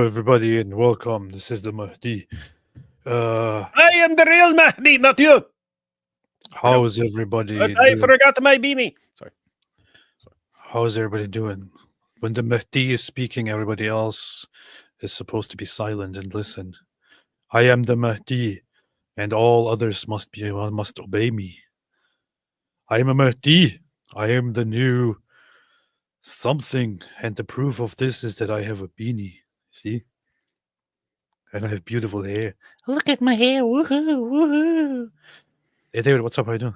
everybody, and welcome. This is the Mahdi. I am the real Mahdi, not you. How's everybody I doing? forgot my beanie. Sorry. How's everybody doing? When the Mahdi is speaking, everybody else is supposed to be silent and listen. I am the Mahdi, and all others must obey me. I am a Mahdi. I am the new something, and the proof of this is that I have a beanie. See? And I have beautiful hair. Look at my hair. Woohoo, woohoo. Hey, David, what's up? How you doing?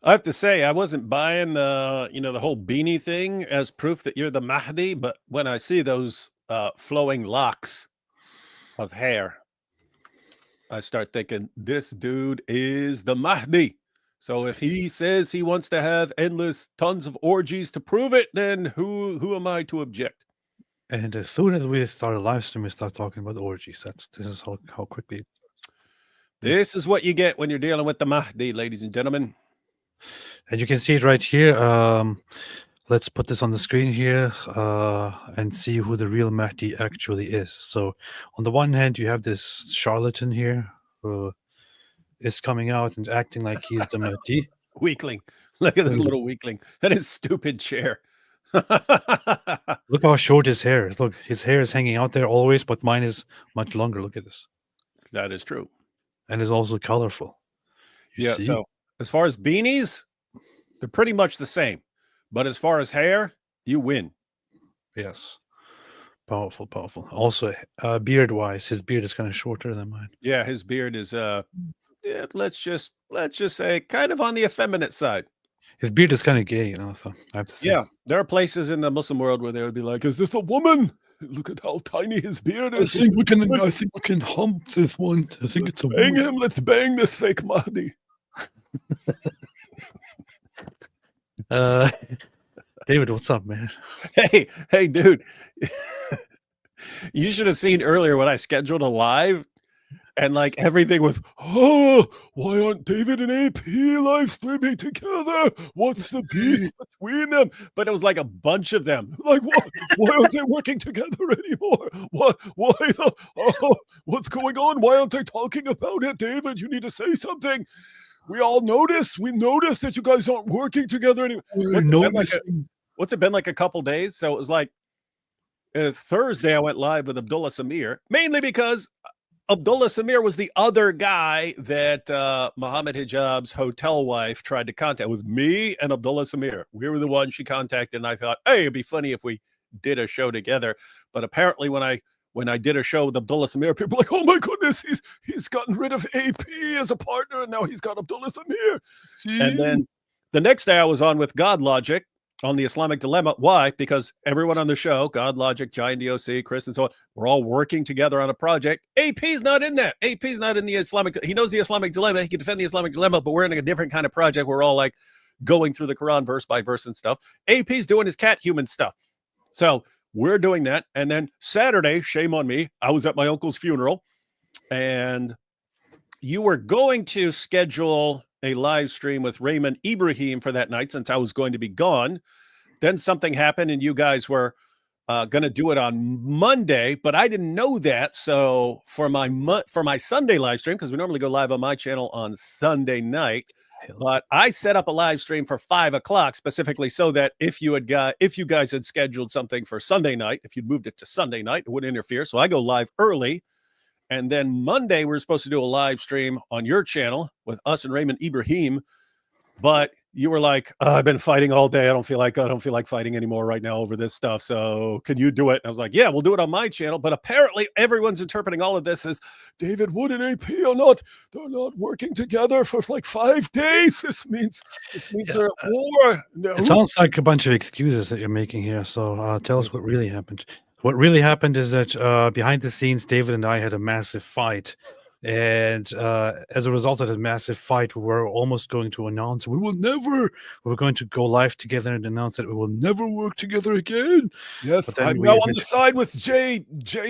I have to say, I wasn't buying the whole beanie thing as proof that you're the Mahdi, but when I see those flowing locks of hair, I start thinking this dude is the Mahdi. So if he says he wants to have endless tons of orgies to prove it, then who am I to object? And as soon as we start a live stream, we start talking about orgies. This is how quickly. This is what you get when you're dealing with the Mahdi, ladies and gentlemen. And you can see it right here. Let's put this on the screen here and see who the real Mahdi actually is. So on the one hand, you have this charlatan here who is coming out and acting like he's the Mahdi. Weakling. Look at this little weakling and his stupid chair. Look how short his hair is. Look, his hair is hanging out there always, but mine is much longer. Look at this. That is true. And is also colorful. You see? So as far as beanies, they're pretty much the same. But as far as hair, you win. Yes. Powerful, powerful. Also, beard-wise, his beard is kind of shorter than mine. Yeah, his beard is let's just say kind of on the effeminate side. His beard is kind of gay, so I have to say. Yeah, there are places in the Muslim world where they would be like, "Is this a woman? Look at how tiny his beard is." I think we can hump this one. I think it's a bang woman. him. Let's bang this fake Mahdi. David, what's up, man? Hey, dude. You should have seen earlier when I scheduled a live. And like everything was, why aren't David and AP live streaming together? What's the beef between them? But it was like a bunch of them. Like, what? Why aren't they working together anymore? What? Why? What's going on? Why aren't they talking about it? David, you need to say something. We all notice. We notice that you guys aren't working together anymore. What's it been like a couple days? So it was like Thursday I went live with Abdullah Samir, mainly because Abdullah Samir was the other guy that Muhammad Hijab's hotel wife tried to contact. It was me and Abdullah Samir. We were the ones she contacted, and I thought, hey, it'd be funny if we did a show together. But apparently when I did a show with Abdullah Samir, people were like, oh my goodness, he's gotten rid of AP as a partner, and now he's got Abdullah Samir. And then the next day I was on with God Logic on the Islamic Dilemma. Why? Because everyone on the show, God Logic, Giant DOC, Chris, and so on, we're all working together on a project. AP's not in that. AP's not in the Islamic. He knows the Islamic Dilemma. He can defend the Islamic Dilemma, but we're in a different kind of project. We're all like going through the Quran verse by verse and stuff. AP's doing his cat human stuff. So we're doing that. And then Saturday, shame on me, I was at my uncle's funeral, and you were going to schedule a live stream with Raymond Ibrahim for that night since I was going to be gone. Then something happened and you guys were going to do it on Monday, but I didn't know that. So for my Sunday live stream, because we normally go live on my channel on Sunday night, but I set up a live stream for 5 o'clock specifically so that if you guys had scheduled something for Sunday night, if you'd moved it to Sunday night, it wouldn't interfere. So I go live early. And then Monday, we're supposed to do a live stream on your channel with us and Raymond Ibrahim. But you were like, I've been fighting all day. I don't feel like fighting anymore right now over this stuff. So can you do it? And I was like, yeah, we'll do it on my channel. But apparently everyone's interpreting all of this as David Wood and AP they're not working together for like 5 days. This means they're at war. No. It sounds like a bunch of excuses that you're making here. So tell us what really happened. What really happened is that behind the scenes, David and I had a massive fight. And as a result of that massive fight, we were almost going to announce we were going to go live together and announce that we will never work together again. Yes, I'm now on the side with Jay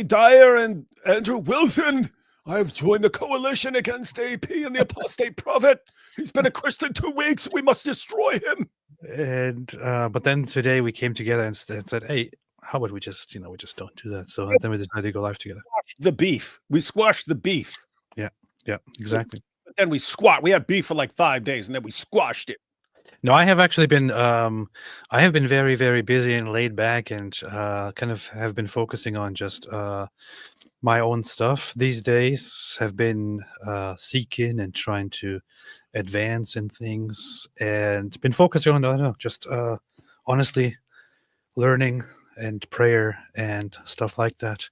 Dyer and Andrew Wilson. I've joined the coalition against AP and the apostate prophet. He's been a Christian 2 weeks. We must destroy him. And but then today we came together and said, hey, how about we just don't do that? So then we decided to go live together. The beef. We squashed the beef. Yeah, exactly. But then we had beef for like 5 days, and then we squashed it. No, I have actually been I have been very, very busy and laid back, and kind of have been focusing on just my own stuff these days. Have been seeking and trying to advance in things, and been focusing on, I don't know, just honestly learning and prayer and stuff like that,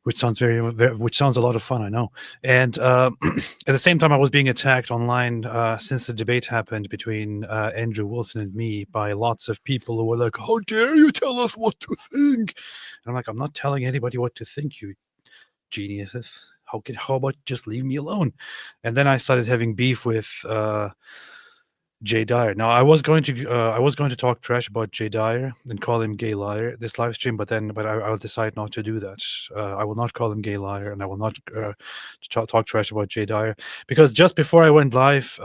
which sounds which sounds a lot of fun, I know. And at the same time, I was being attacked online since the debate happened between Andrew Wilson and me by lots of people who were like, "How dare you tell us what to think?" And I'm like, "I'm not telling anybody what to think, you geniuses. How about just leave me alone?" And then I started having beef with Jay Dyer. Now I was going to talk trash about Jay Dyer and call him gay liar this live stream, but I'll decide not to do that. I will not call him gay liar, and I will not talk trash about Jay Dyer, because just before I went live,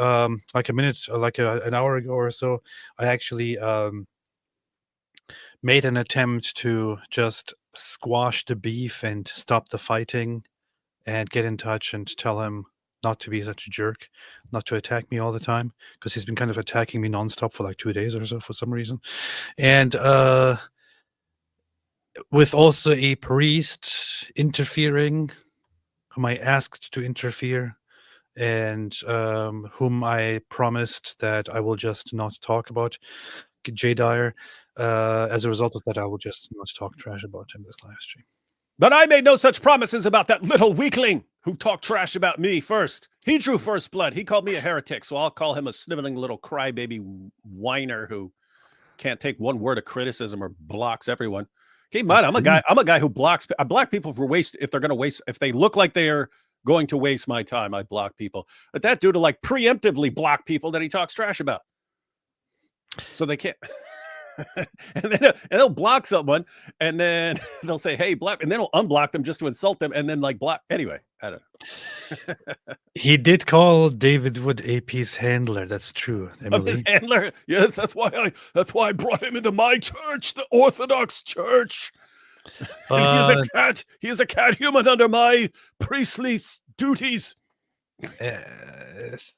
like an hour ago or so, I actually made an attempt to just squash the beef and stop the fighting, and get in touch and tell him not to be such a jerk, not to attack me all the time, because he's been kind of attacking me nonstop for like 2 days or so for some reason. And with also a priest interfering, whom I asked to interfere, and whom I promised that I will just not talk about, Jay Dyer. As a result of that, I will just not talk trash about him this live stream. But I made no such promises about that little weakling who talked trash about me first. He drew first blood. He called me a heretic, so I'll call him a sniveling little crybaby whiner who can't take one word of criticism or blocks everyone. Keep in mind, I'm a guy who blocks. I block people for if they look like they are going to waste my time, I block people. But that dude will like preemptively block people that he talks trash about, so they can't. and then they'll block someone, and then they'll say, "Hey, block," and then he'll unblock them just to insult them, and then like block. Anyway, I don't know. He did call David Wood AP's handler. That's true, Emily. His handler, yes, that's why I brought him into my church, the Orthodox Church. He is a cat human under my priestly duties. It's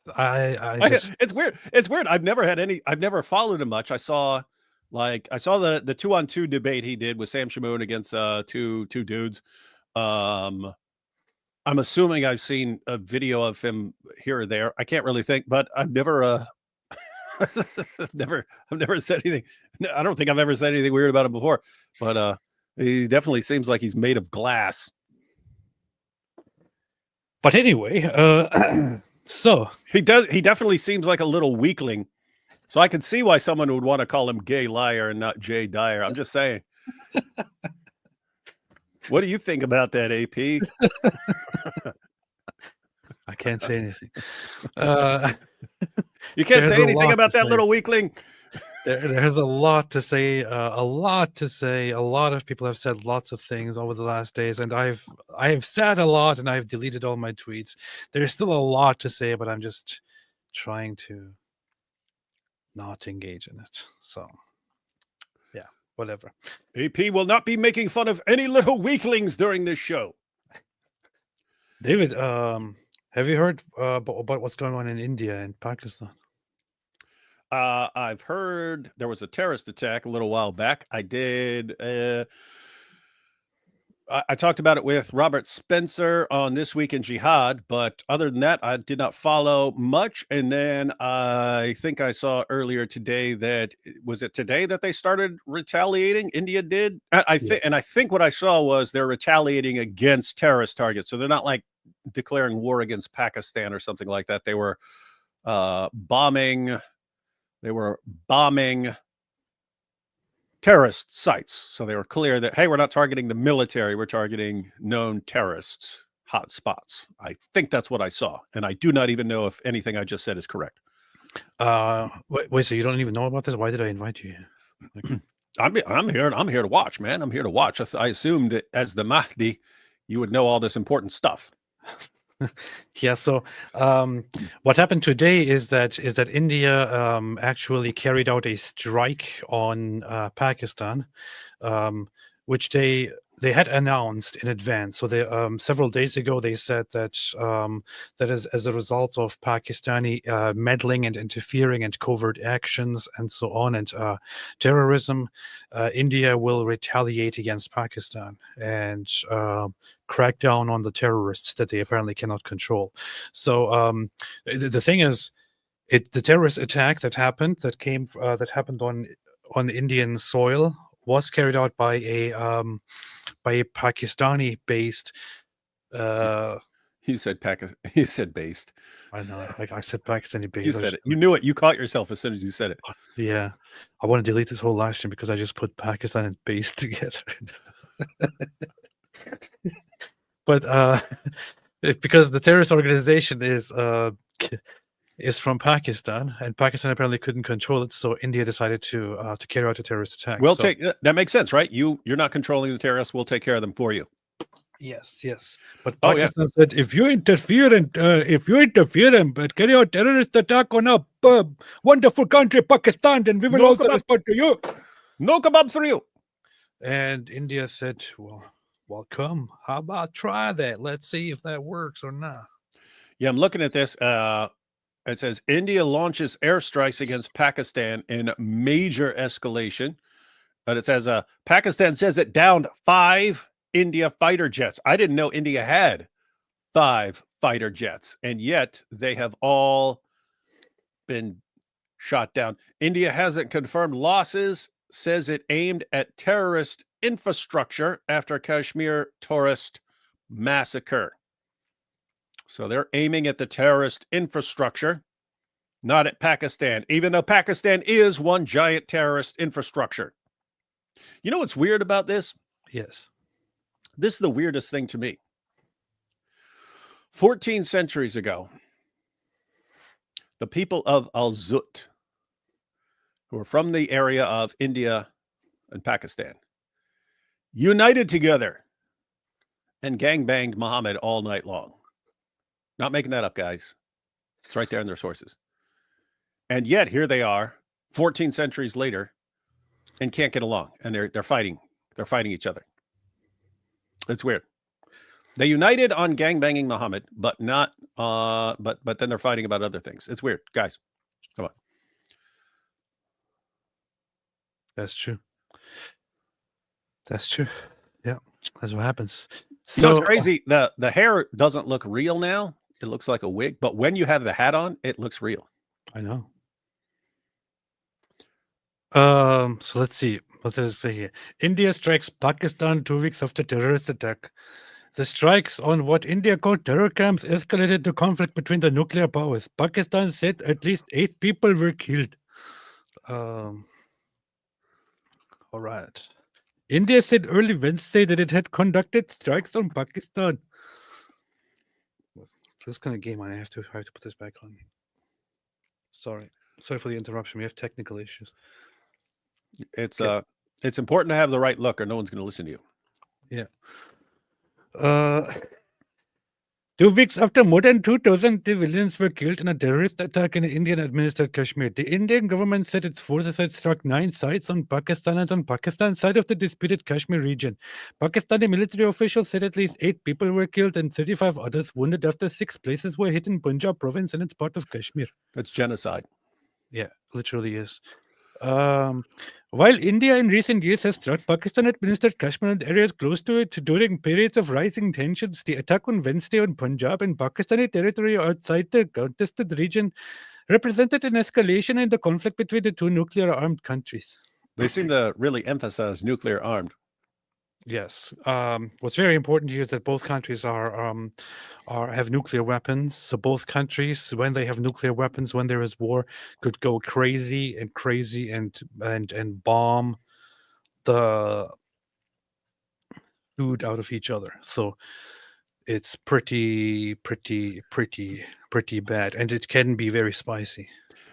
weird. It's weird. I've never followed him much. I saw the 2-on-2 debate he did with Sam Shamoon against two dudes. I'm assuming I've seen a video of him here or there. I can't really think, but I've never I've never said anything. I don't think I've ever said anything weird about him before, but he definitely seems like he's made of glass. But anyway, so he definitely seems like a little weakling. So I can see why someone would want to call him gay liar and not Jay Dyer. I'm just saying. What do you think about that, AP? I can't say anything. You can't say anything about that little weakling. There's a lot to say. A lot of people have said lots of things over the last days, and I have said a lot, and I've deleted all my tweets. There's still a lot to say, but I'm just trying to not engage in it. So, yeah, whatever. AP will not be making fun of any little weaklings during this show. David, have you heard about what's going on in India and Pakistan? I've heard there was a terrorist attack a little while back. I did. I talked about it with Robert Spencer on This Week in Jihad, but other than that, I did not follow much. And then I think I saw earlier today that today that they started retaliating? India did. I think what I saw was they're retaliating against terrorist targets. So they're not like declaring war against Pakistan or something like that. They were bombing. They were bombing terrorist sites. So they were clear that, hey, we're not targeting the military. We're targeting known terrorists, hot spots. I think that's what I saw. And I do not even know if anything I just said is correct. Wait, so you don't even know about this? Why did I invite you? Okay. I'm here to watch, man. I'm here to watch. I assumed that as the Mahdi, you would know all this important stuff. Yeah. So what happened today is that India actually carried out a strike on Pakistan, which they had announced in advance. So they several days ago they said that that is as a result of Pakistani meddling and interfering and covert actions and so on and terrorism, India will retaliate against Pakistan and crack down on the terrorists that they apparently cannot control. So the thing is, the terrorist attack that happened on Indian soil was carried out by a Pakistani based. You said You said based. I know. I said Pakistani based. You said it. You knew it. You caught yourself as soon as you said it. Yeah, I want to delete this whole last stream because I just put Pakistan and based together. But because the terrorist organization is from Pakistan, and Pakistan apparently couldn't control it, so India decided to carry out a terrorist attack. We'll take that makes sense, right? You're not controlling the terrorists. We'll take care of them for you. Yes. But Pakistan said, if you interfere and carry out terrorist attack on a wonderful country, Pakistan, then we will also respond to you. No kebabs for you. And India said, well, come. How about try that? Let's see if that works or not. Yeah, I'm looking at this. It says India launches airstrikes against Pakistan in major escalation. But it says Pakistan says it downed 5 India fighter jets. I didn't know India had 5 fighter jets, and yet they have all been shot down. India hasn't confirmed losses, says it aimed at terrorist infrastructure after Kashmir tourist massacre. So they're aiming at the terrorist infrastructure, not at Pakistan, even though Pakistan is one giant terrorist infrastructure. You know what's weird about this? Yes. This is the weirdest thing to me. 14 centuries ago, the people of Al-Zut, who are from the area of India and Pakistan, united together and gangbanged Muhammad all night long. Not making that up, guys. It's right there in their sources. And yet here they are 14 centuries later and can't get along, and they're fighting. They're fighting each other. It's weird. They united on gangbanging Muhammad, but not but then they're fighting about other things. It's weird, guys. Come on. That's true. Yeah, that's what happens. So it's crazy. The hair doesn't look real now. It looks like a wig, but when you have the hat on, it looks real. I know. So let's see. What does it say here? India strikes Pakistan 2 weeks after terrorist attack. The strikes on what India called terror camps escalated the conflict between the nuclear powers. Pakistan said at least 8 people were killed. All right. India said early Wednesday that it had conducted strikes on Pakistan. This kind of game, I have to put this back on. Sorry for the interruption. We have technical issues. It's important to have the right look, or no one's going to listen to you. Yeah. 2 weeks after more than 2,000 civilians were killed in a terrorist attack in Indian-administered Kashmir, the Indian government said its forces had struck 9 sites on Pakistan and on Pakistan's side of the disputed Kashmir region. Pakistani military officials said at least 8 people were killed and 35 others wounded after 6 places were hit in Punjab province and its part of Kashmir. That's genocide. Yeah, literally is. While India in recent years has struck Pakistan-administered Kashmir and areas close to it during periods of rising tensions, the attack on Wednesday on Punjab and Pakistani territory outside the contested region represented an escalation in the conflict between the 2 nuclear-armed countries. They seem to really emphasize nuclear-armed. Yes. What's very important here is that both countries have nuclear weapons. So both countries, when they have nuclear weapons, when there is war, could go crazy and bomb the food out of each other. So it's pretty bad, and it can be very spicy.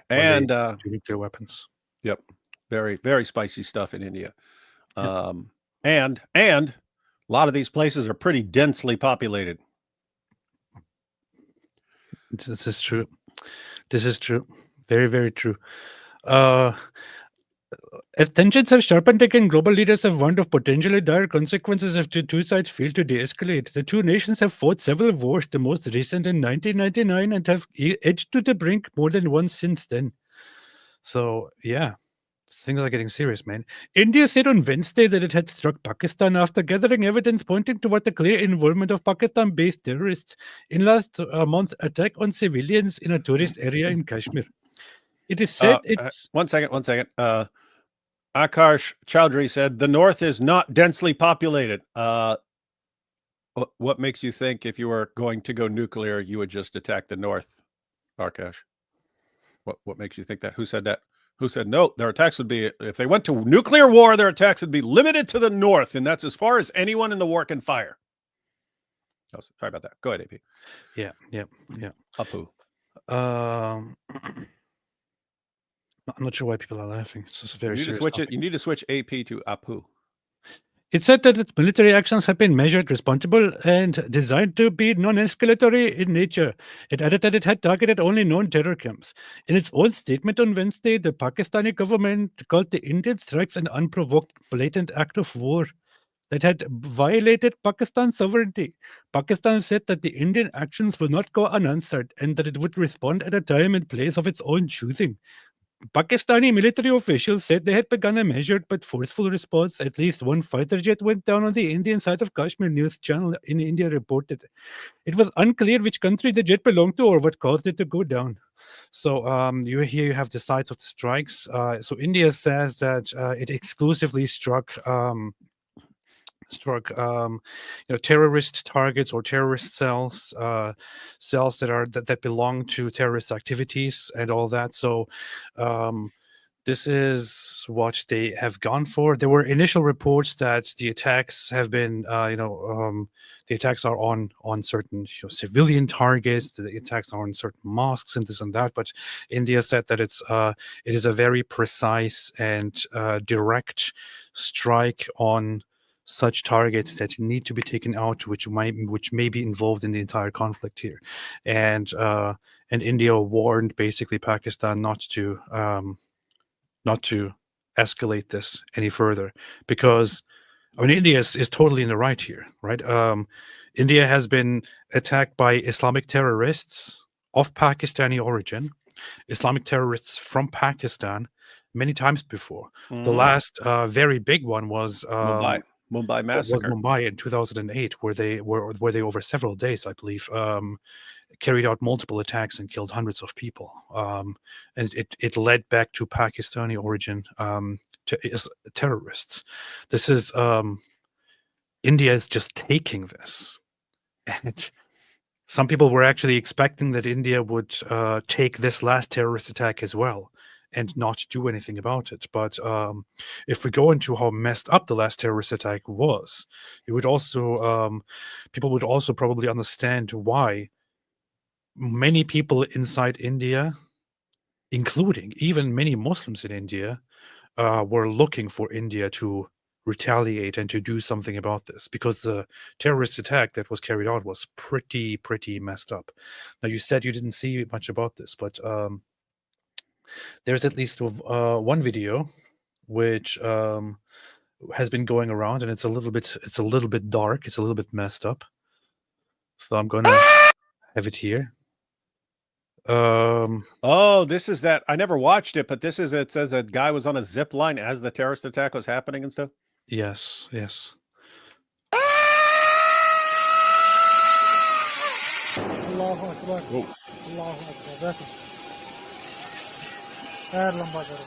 And nuclear weapons. Yep, very, very spicy stuff in India. Yep. And a lot of these places are pretty densely populated. This is true. This is true. Very, very true. As tensions have sharpened again, global leaders have warned of potentially dire consequences if the two sides fail to de-escalate. The two nations have fought several wars, the most recent in 1999, and have edged to the brink more than once since then. So, yeah, things are getting serious, man. India said on Wednesday that it had struck Pakistan after gathering evidence pointing toward the clear involvement of Pakistan-based terrorists in last month's attack on civilians in a tourist area in Kashmir. It is said it's... One second. Akash Chowdhury said, the North is not densely populated. What makes you think if you were going to go nuclear, you would just attack the North, Akash? What makes you think that? Who said that? Who said, no, their attacks would be, if they went to nuclear war, their attacks would be limited to the North, and that's as far as anyone in the war can fire. Oh, sorry about that. Go ahead, AP. Yeah. Apu. I'm not sure why people are laughing. It's just a very serious topic. You need to switch AP to Apu. It said that its military actions have been measured, responsible, and designed to be non-escalatory in nature. It added that it had targeted only known terror camps. In its own statement on Wednesday, the Pakistani government called the Indian strikes an unprovoked, blatant act of war that had violated Pakistan's sovereignty. Pakistan said that the Indian actions will not go unanswered and that it would respond at a time and place of its own choosing. Pakistani military officials said they had begun a measured but forceful response. At least one fighter jet went down on the Indian side of Kashmir news channel in India reported. It was unclear which country the jet belonged to or what caused it to go down. So you have the sides of the strikes. So India says that it exclusively struck terrorist targets or terrorist cells, cells that belong to terrorist activities and all that. So this is what they have gone for. There were initial reports that the attacks have been, the attacks are on certain civilian targets. The attacks are on certain mosques and this and that. But India said that it is a very precise and direct strike on such targets that need to be taken out, which may be involved in the entire conflict here, and India warned basically Pakistan not to escalate this any further, because India is totally in the right here, right? India has been attacked by Islamic terrorists of Pakistani origin, Islamic terrorists from Pakistan, many times before. The last very big one was Mumbai massacre. Was Mumbai in 2008, where they over several days, I believe, carried out multiple attacks and killed hundreds of people. And it led back to Pakistani origin terrorists. This is India is just taking this, and some people were actually expecting that India would take this last terrorist attack as well and not do anything about it. But if we go into how messed up the last terrorist attack was, it would also people would also probably understand why many people inside India, including even many Muslims in India, were looking for India to retaliate and to do something about this, because the terrorist attack that was carried out was pretty messed up. Now, you said you didn't see much about this, but there's at least one video which has been going around, and it's a little bit dark, it's a little bit messed up. So I'm gonna have it here. This is that. I never watched it, but it says a guy was on a zip line as the terrorist attack was happening and stuff. Yes. Allahu Akbar. Allahu Akbar. पैर लंबा करो.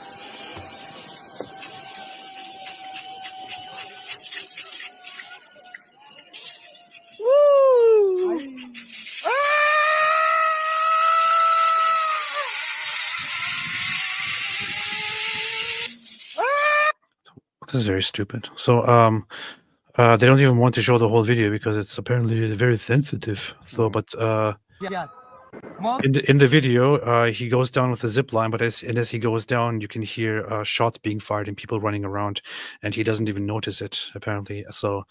This is very stupid. So they don't even want to show the whole video because it's apparently very sensitive. So, but in the video, he goes down with a zip line, but as he goes down, you can hear shots being fired and people running around, and he doesn't even notice it apparently. So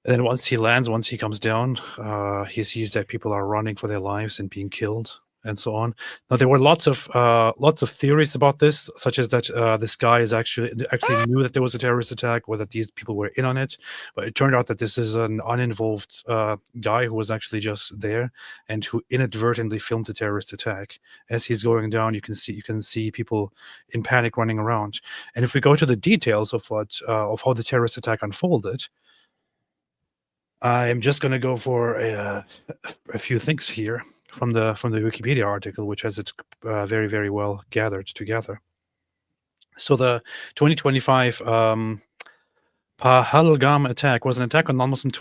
And then once he lands, once he comes down, he sees that people are running for their lives and being killed, and so on. Now there were lots of theories about this, such as that this guy is actually knew that there was a terrorist attack, or that these people were in on it. But it turned out that this is an uninvolved guy who was actually just there and who inadvertently filmed the terrorist attack. As he's going down, you can see people in panic running around. And if we go to the details of of how the terrorist attack unfolded, I'm just going to go for a few things here from the Wikipedia article, which has it very, very well gathered together. So the 2025 Pahalgam attack was an attack on non-Muslim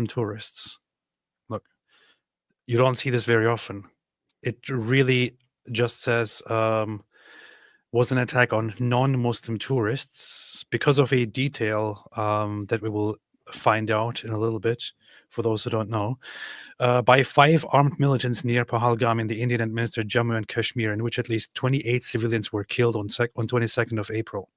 tourists. Look, you don't see this very often. It really just says was an attack on non-Muslim tourists because of a detail that we will find out in a little bit, for those who don't know, by 5 armed militants near Pahalgam in the Indian administered Jammu and Kashmir, in which at least 28 civilians were killed on 22nd of April.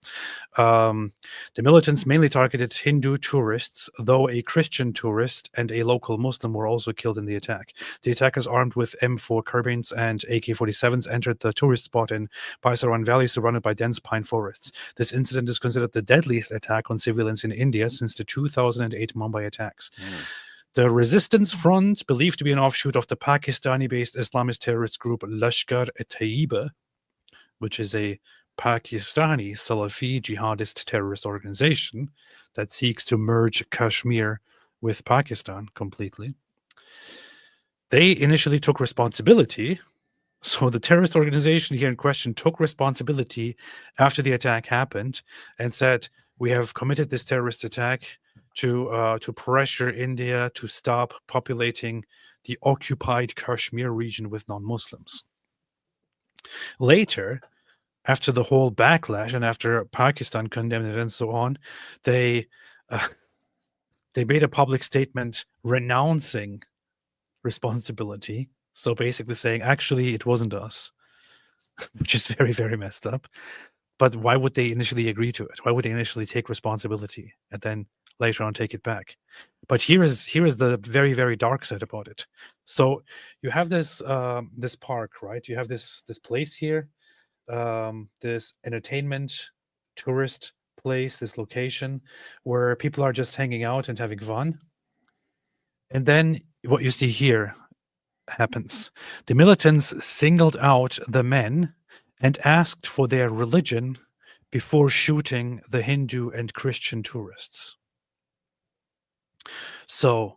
The militants mainly targeted Hindu tourists, though a Christian tourist and a local Muslim were also killed in the attack. The attackers, armed with M4 carbines and AK-47s, entered the tourist spot in Baisaran Valley, surrounded by dense pine forests. This incident is considered the deadliest attack on civilians in India since the 2008 Mumbai attacks. The Resistance Front, believed to be an offshoot of the Pakistani-based Islamist terrorist group Lashkar-e-Taiba, which is a Pakistani Salafi jihadist terrorist organization that seeks to merge Kashmir with Pakistan completely. They initially took responsibility. So the terrorist organization here in question took responsibility after the attack happened and said, we have committed this terrorist attack to pressure India to stop populating the occupied Kashmir region with non-Muslims. Later, after the whole backlash and after Pakistan condemned it and so on, they made a public statement renouncing responsibility. So basically saying, actually, it wasn't us, which is very, very messed up. But why would they initially agree to it? Why would they initially take responsibility and then later on take it back? But here is the very, very dark side about it. So you have this this park, right? You have this place here, this entertainment tourist place, this location where people are just hanging out and having fun. And then what you see here happens. The militants singled out the men and asked for their religion before shooting the Hindu and Christian tourists. So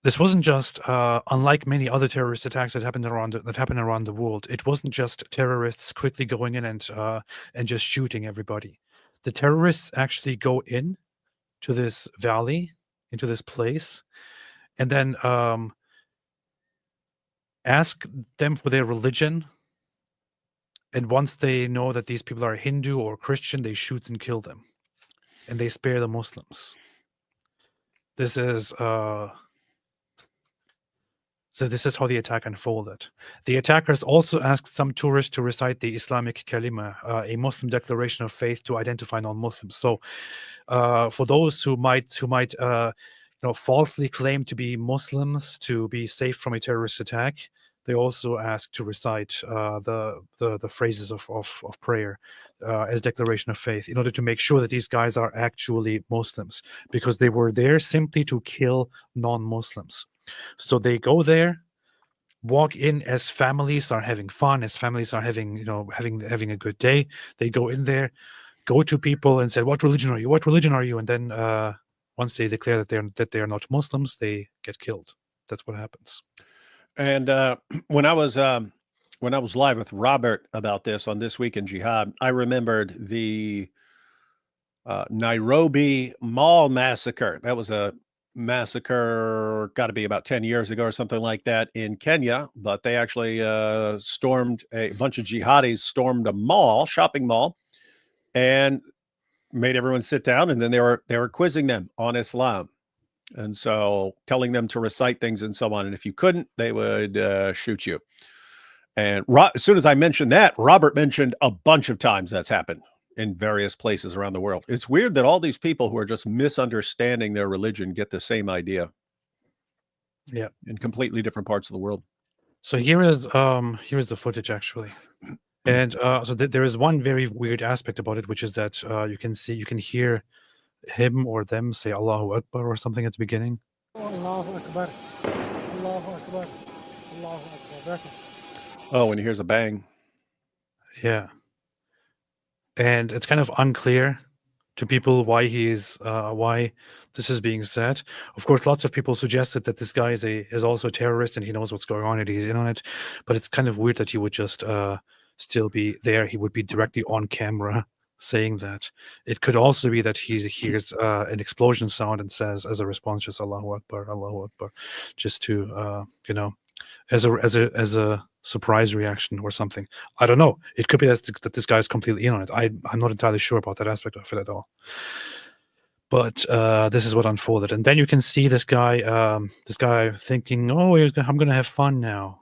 this wasn't just unlike many other terrorist attacks that happen around the world. It wasn't just terrorists quickly going in and just shooting everybody. The terrorists actually go in to this valley, into this place, and then ask them for their religion. And once they know that these people are Hindu or Christian, they shoot and kill them. And they spare the Muslims. This is so this is how the attack unfolded. The attackers also asked some tourists to recite the Islamic kalima, a Muslim declaration of faith, to identify non-Muslims. So for those who might falsely claim to be Muslims to be safe from a terrorist attack, they also asked to recite the phrases of prayer as declaration of faith in order to make sure that these guys are actually Muslims, because they were there simply to kill non-Muslims. So they go there, walk in as families are having fun, as families are having a good day. They go in there, go to people and say, "What religion are you? What religion are you?" And then once they declare that they are not Muslims, they get killed. That's what happens. And when I was live with Robert about this on This Week in Jihad, I remembered the Nairobi Mall massacre. That was a massacre, got to be about 10 years ago or something like that, in Kenya. But they actually stormed, a bunch of jihadis stormed a mall, shopping mall, and made everyone sit down. And then they were quizzing them on Islam. And so telling them to recite things and so on. And if you couldn't, they would shoot you. And as soon as I mentioned that, Robert mentioned a bunch of times that's happened in various places around the world. It's weird that all these people who are just misunderstanding their religion get the same idea. Yeah. In completely different parts of the world. So here is the footage actually. And so there is one very weird aspect about it, which is that you can hear him or them say Allahu Akbar or something at the beginning. Allahu Akbar. Allahu Akbar. Allahu Akbar. Oh, and here's a bang. Yeah. And it's kind of unclear to people why why this is being said. Of course, lots of people suggested that this guy is also a terrorist and he knows what's going on and he's in on it. But it's kind of weird that he would just still be there. He would be directly on camera saying that. It could also be that he hears an explosion sound and says as a response just Allahu Akbar, just to as a surprise reaction or something. I don't know. It could be that this guy is completely in on it. I'm not entirely sure about that aspect of it at all. But this is what unfolded, and then you can see this guy thinking, "Oh, I'm going to have fun now."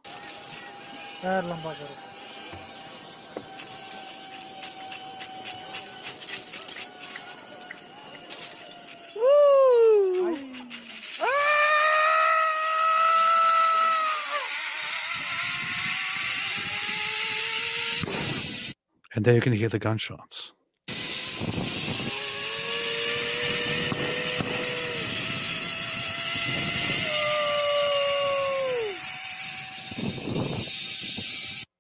And then you can hear the gunshots.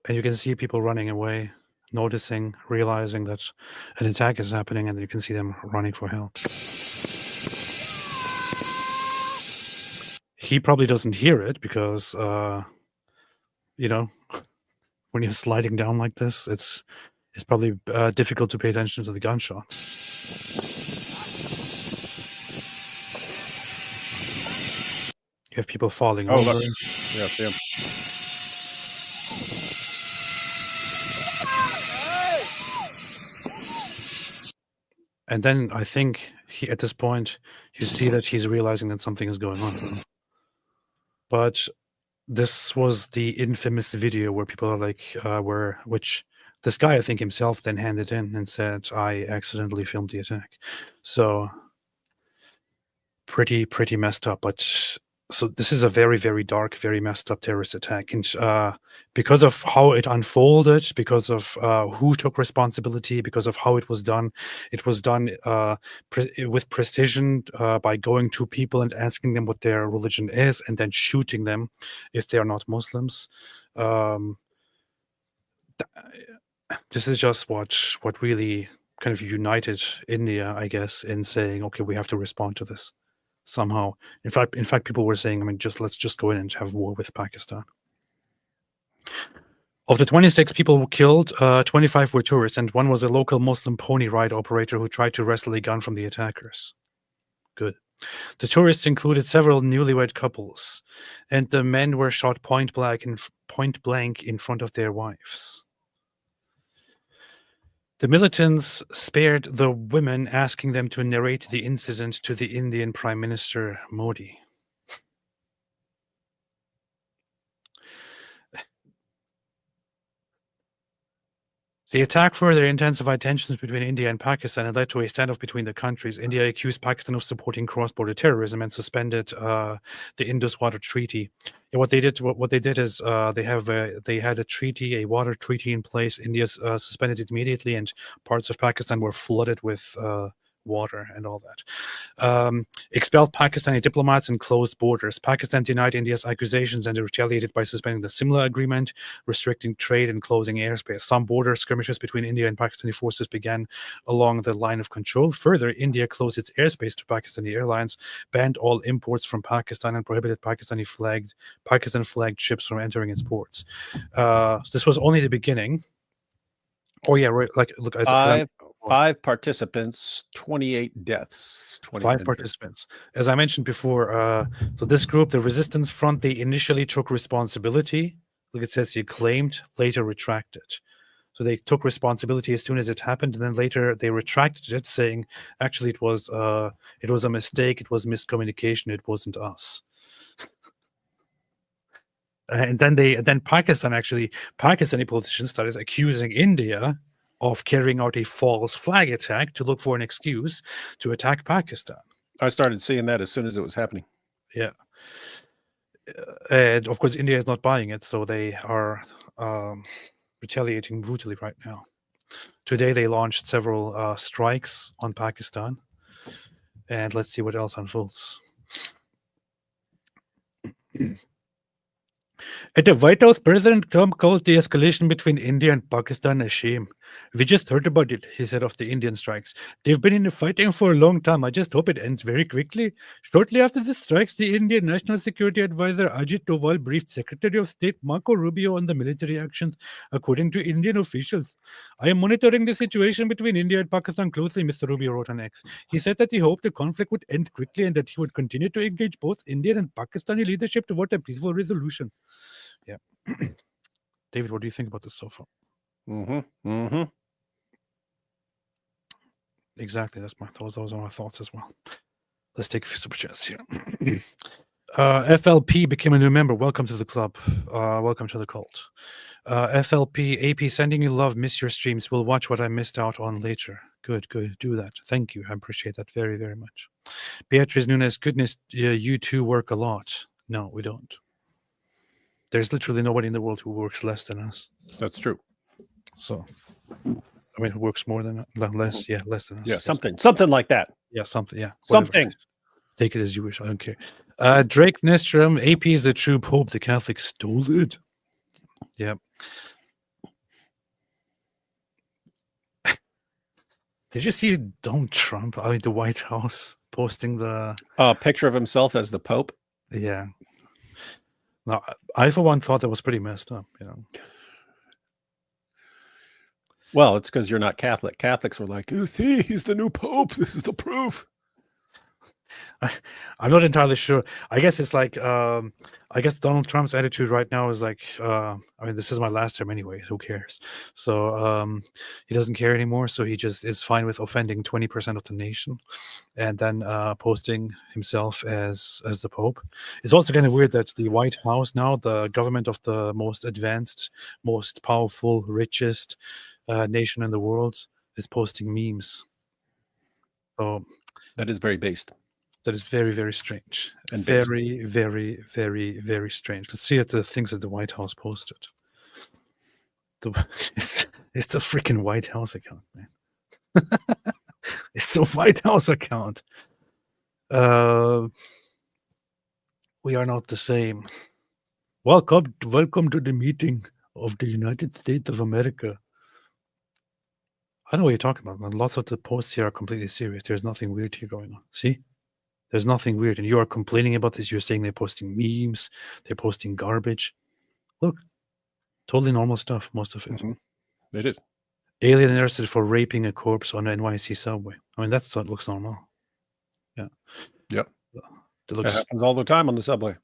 And you can see people running away, noticing, realizing that an attack is happening, and you can see them running for help. He probably doesn't hear it because, when you're sliding down like this, it's probably difficult to pay attention to the gunshots. You have people falling over. Look. Yeah, see him. And then I think at this point, you see that he's realizing that something is going on. But this was the infamous video where people are like, which this guy, I think himself, then handed in and said, I accidentally filmed the attack. So pretty messed up. But so this is a very, very dark, very messed up terrorist attack. And because of how it unfolded, because of who took responsibility, because of how it was done with precision by going to people and asking them what their religion is and then shooting them if they're not Muslims. This is just what really kind of united India, I guess, in saying, okay, we have to respond to this somehow. In fact, people were saying, let's just go in and have war with Pakistan. Of the 26 people who killed, 25 were tourists, and one was a local Muslim pony ride operator who tried to wrestle a gun from the attackers. Good. The tourists included several newlywed couples, and the men were shot point blank in front of their wives. The militants spared the women, asking them to narrate the incident to the Indian Prime Minister Modi. The attack further intensified tensions between India and Pakistan and led to a standoff between the countries. India accused Pakistan of supporting cross-border terrorism and suspended the Indus Water Treaty. And what they did is they had a water treaty in place. India suspended it immediately, and parts of Pakistan were flooded with water and all that. Expelled Pakistani diplomats and closed borders. Pakistan denied India's accusations and retaliated by suspending the Simla Agreement, restricting trade and closing airspace. Some border skirmishes between India and Pakistani forces began along the line of control. Further, India closed its airspace to Pakistani airlines, banned all imports from Pakistan, and prohibited Pakistan-flagged ships from entering its ports. This was only the beginning. Oh yeah, right. Like, look, Five participants, 28 deaths. 5 participants. As I mentioned before, so this group, the Resistance Front, they initially took responsibility. Look, it says he claimed, later retracted. So they took responsibility as soon as it happened, and then later they retracted it, saying, actually, it was a mistake, it was miscommunication, it wasn't us. And then Pakistani politicians started accusing India of carrying out a false flag attack to look for an excuse to attack Pakistan. I started seeing that as soon as it was happening. Yeah. And of course, India is not buying it, so they are retaliating brutally right now. Today, they launched several strikes on Pakistan, and let's see what else unfolds. At the White House, President Trump called the escalation between India and Pakistan a shame. We just heard about it, he said of the Indian strikes. They've been in the fighting for a long time. I just hope it ends very quickly. Shortly after the strikes, the Indian National Security Advisor Ajit Doval briefed Secretary of State Marco Rubio on the military actions, according to Indian officials. I am monitoring the situation between India and Pakistan closely, Mr. Rubio wrote on X. He said that he hoped the conflict would end quickly and that he would continue to engage both Indian and Pakistani leadership toward a peaceful resolution. Yeah. David, what do you think about this so far? Exactly. Those are my thoughts as well. Let's take a few super chats here. FLP became a new member. Welcome to the club. Welcome to the cult. FLP, AP, sending you love. Miss your streams. We'll watch what I missed out on later. Good. Do that. Thank you. I appreciate that very, very much. Beatrice Nunes, goodness, you two work a lot. No, we don't. There's literally nobody in the world who works less than us. That's true. So, I mean, who works more than less? Yeah, less than us. Yeah, something like that. Yeah, something. Yeah, something. Take it as you wish. I don't care. Drake Nestrom, AP is a true pope. The Catholics stole it. Yeah. Did you see Donald Trump out in the White House posting the picture of himself as the Pope? Yeah. No, I for one thought that was pretty messed up, you know. Well, it's because you're not Catholic. Catholics were like, "You see, he's the new Pope. This is the proof." I'm not entirely sure. I guess it's like, I guess Donald Trump's attitude right now is like, I mean, this is my last term anyway. Who cares? So he doesn't care anymore. So he just is fine with offending 20% of the nation, and then posting himself as the Pope. It's also kind of weird that the White House now, the government of the most advanced, most powerful, richest nation in the world, is posting memes. So that is very based. That is very, very strange. And very, very, very, very strange. Let's see at the things that the White House posted. It's the freaking White House account, man. It's the White House account. We are not the same. Welcome to the meeting of the United States of America. I know what you're talking about. Lots of the posts here are completely serious. There's nothing weird here going on. See? There's nothing weird. And you are complaining about this. You're saying they're posting memes. They're posting garbage. Look, totally normal stuff, most of it. It is. Alien arrested for raping a corpse on an NYC subway. I mean, that looks normal. Yeah. Yep. That happens all the time on the subway.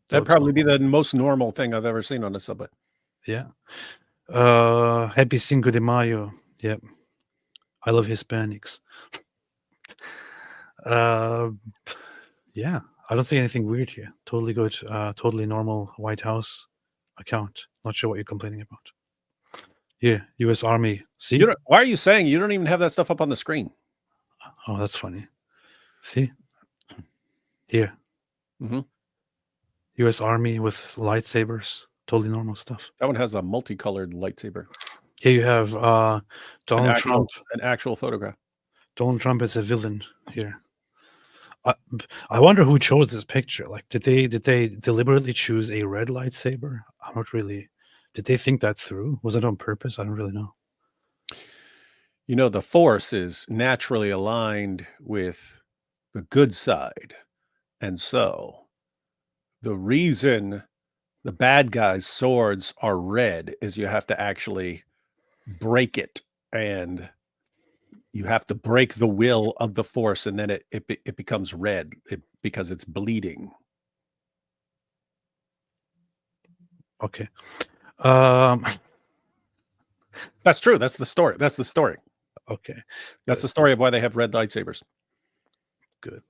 That'd probably be the most normal thing I've ever seen on the subway. Yeah. Happy Cinco de Mayo. Yep. I love Hispanics. Yeah, I don't see anything weird here. Totally good. Totally normal White House account. Not sure what you're complaining about. Here, U.S. Army. See? Why are you saying you don't even have that stuff up on the screen? Oh, that's funny. See? Here. U.S. Army with lightsabers. Totally normal stuff. That one has a multicolored lightsaber. Here you have Donald Trump. An actual photograph. Donald Trump is a villain here. I wonder who chose this picture. Like, did they deliberately choose a red lightsaber? I'm not really. Did they think that through? Was it on purpose? I don't really know. You know, the Force is naturally aligned with the good side, and so the reason the bad guys' swords are red is you have to actually break it, and you have to break the will of the Force, and then it becomes red because it's bleeding. Okay. That's true. That's the story. Okay. That's the story of why they have red lightsabers. Good.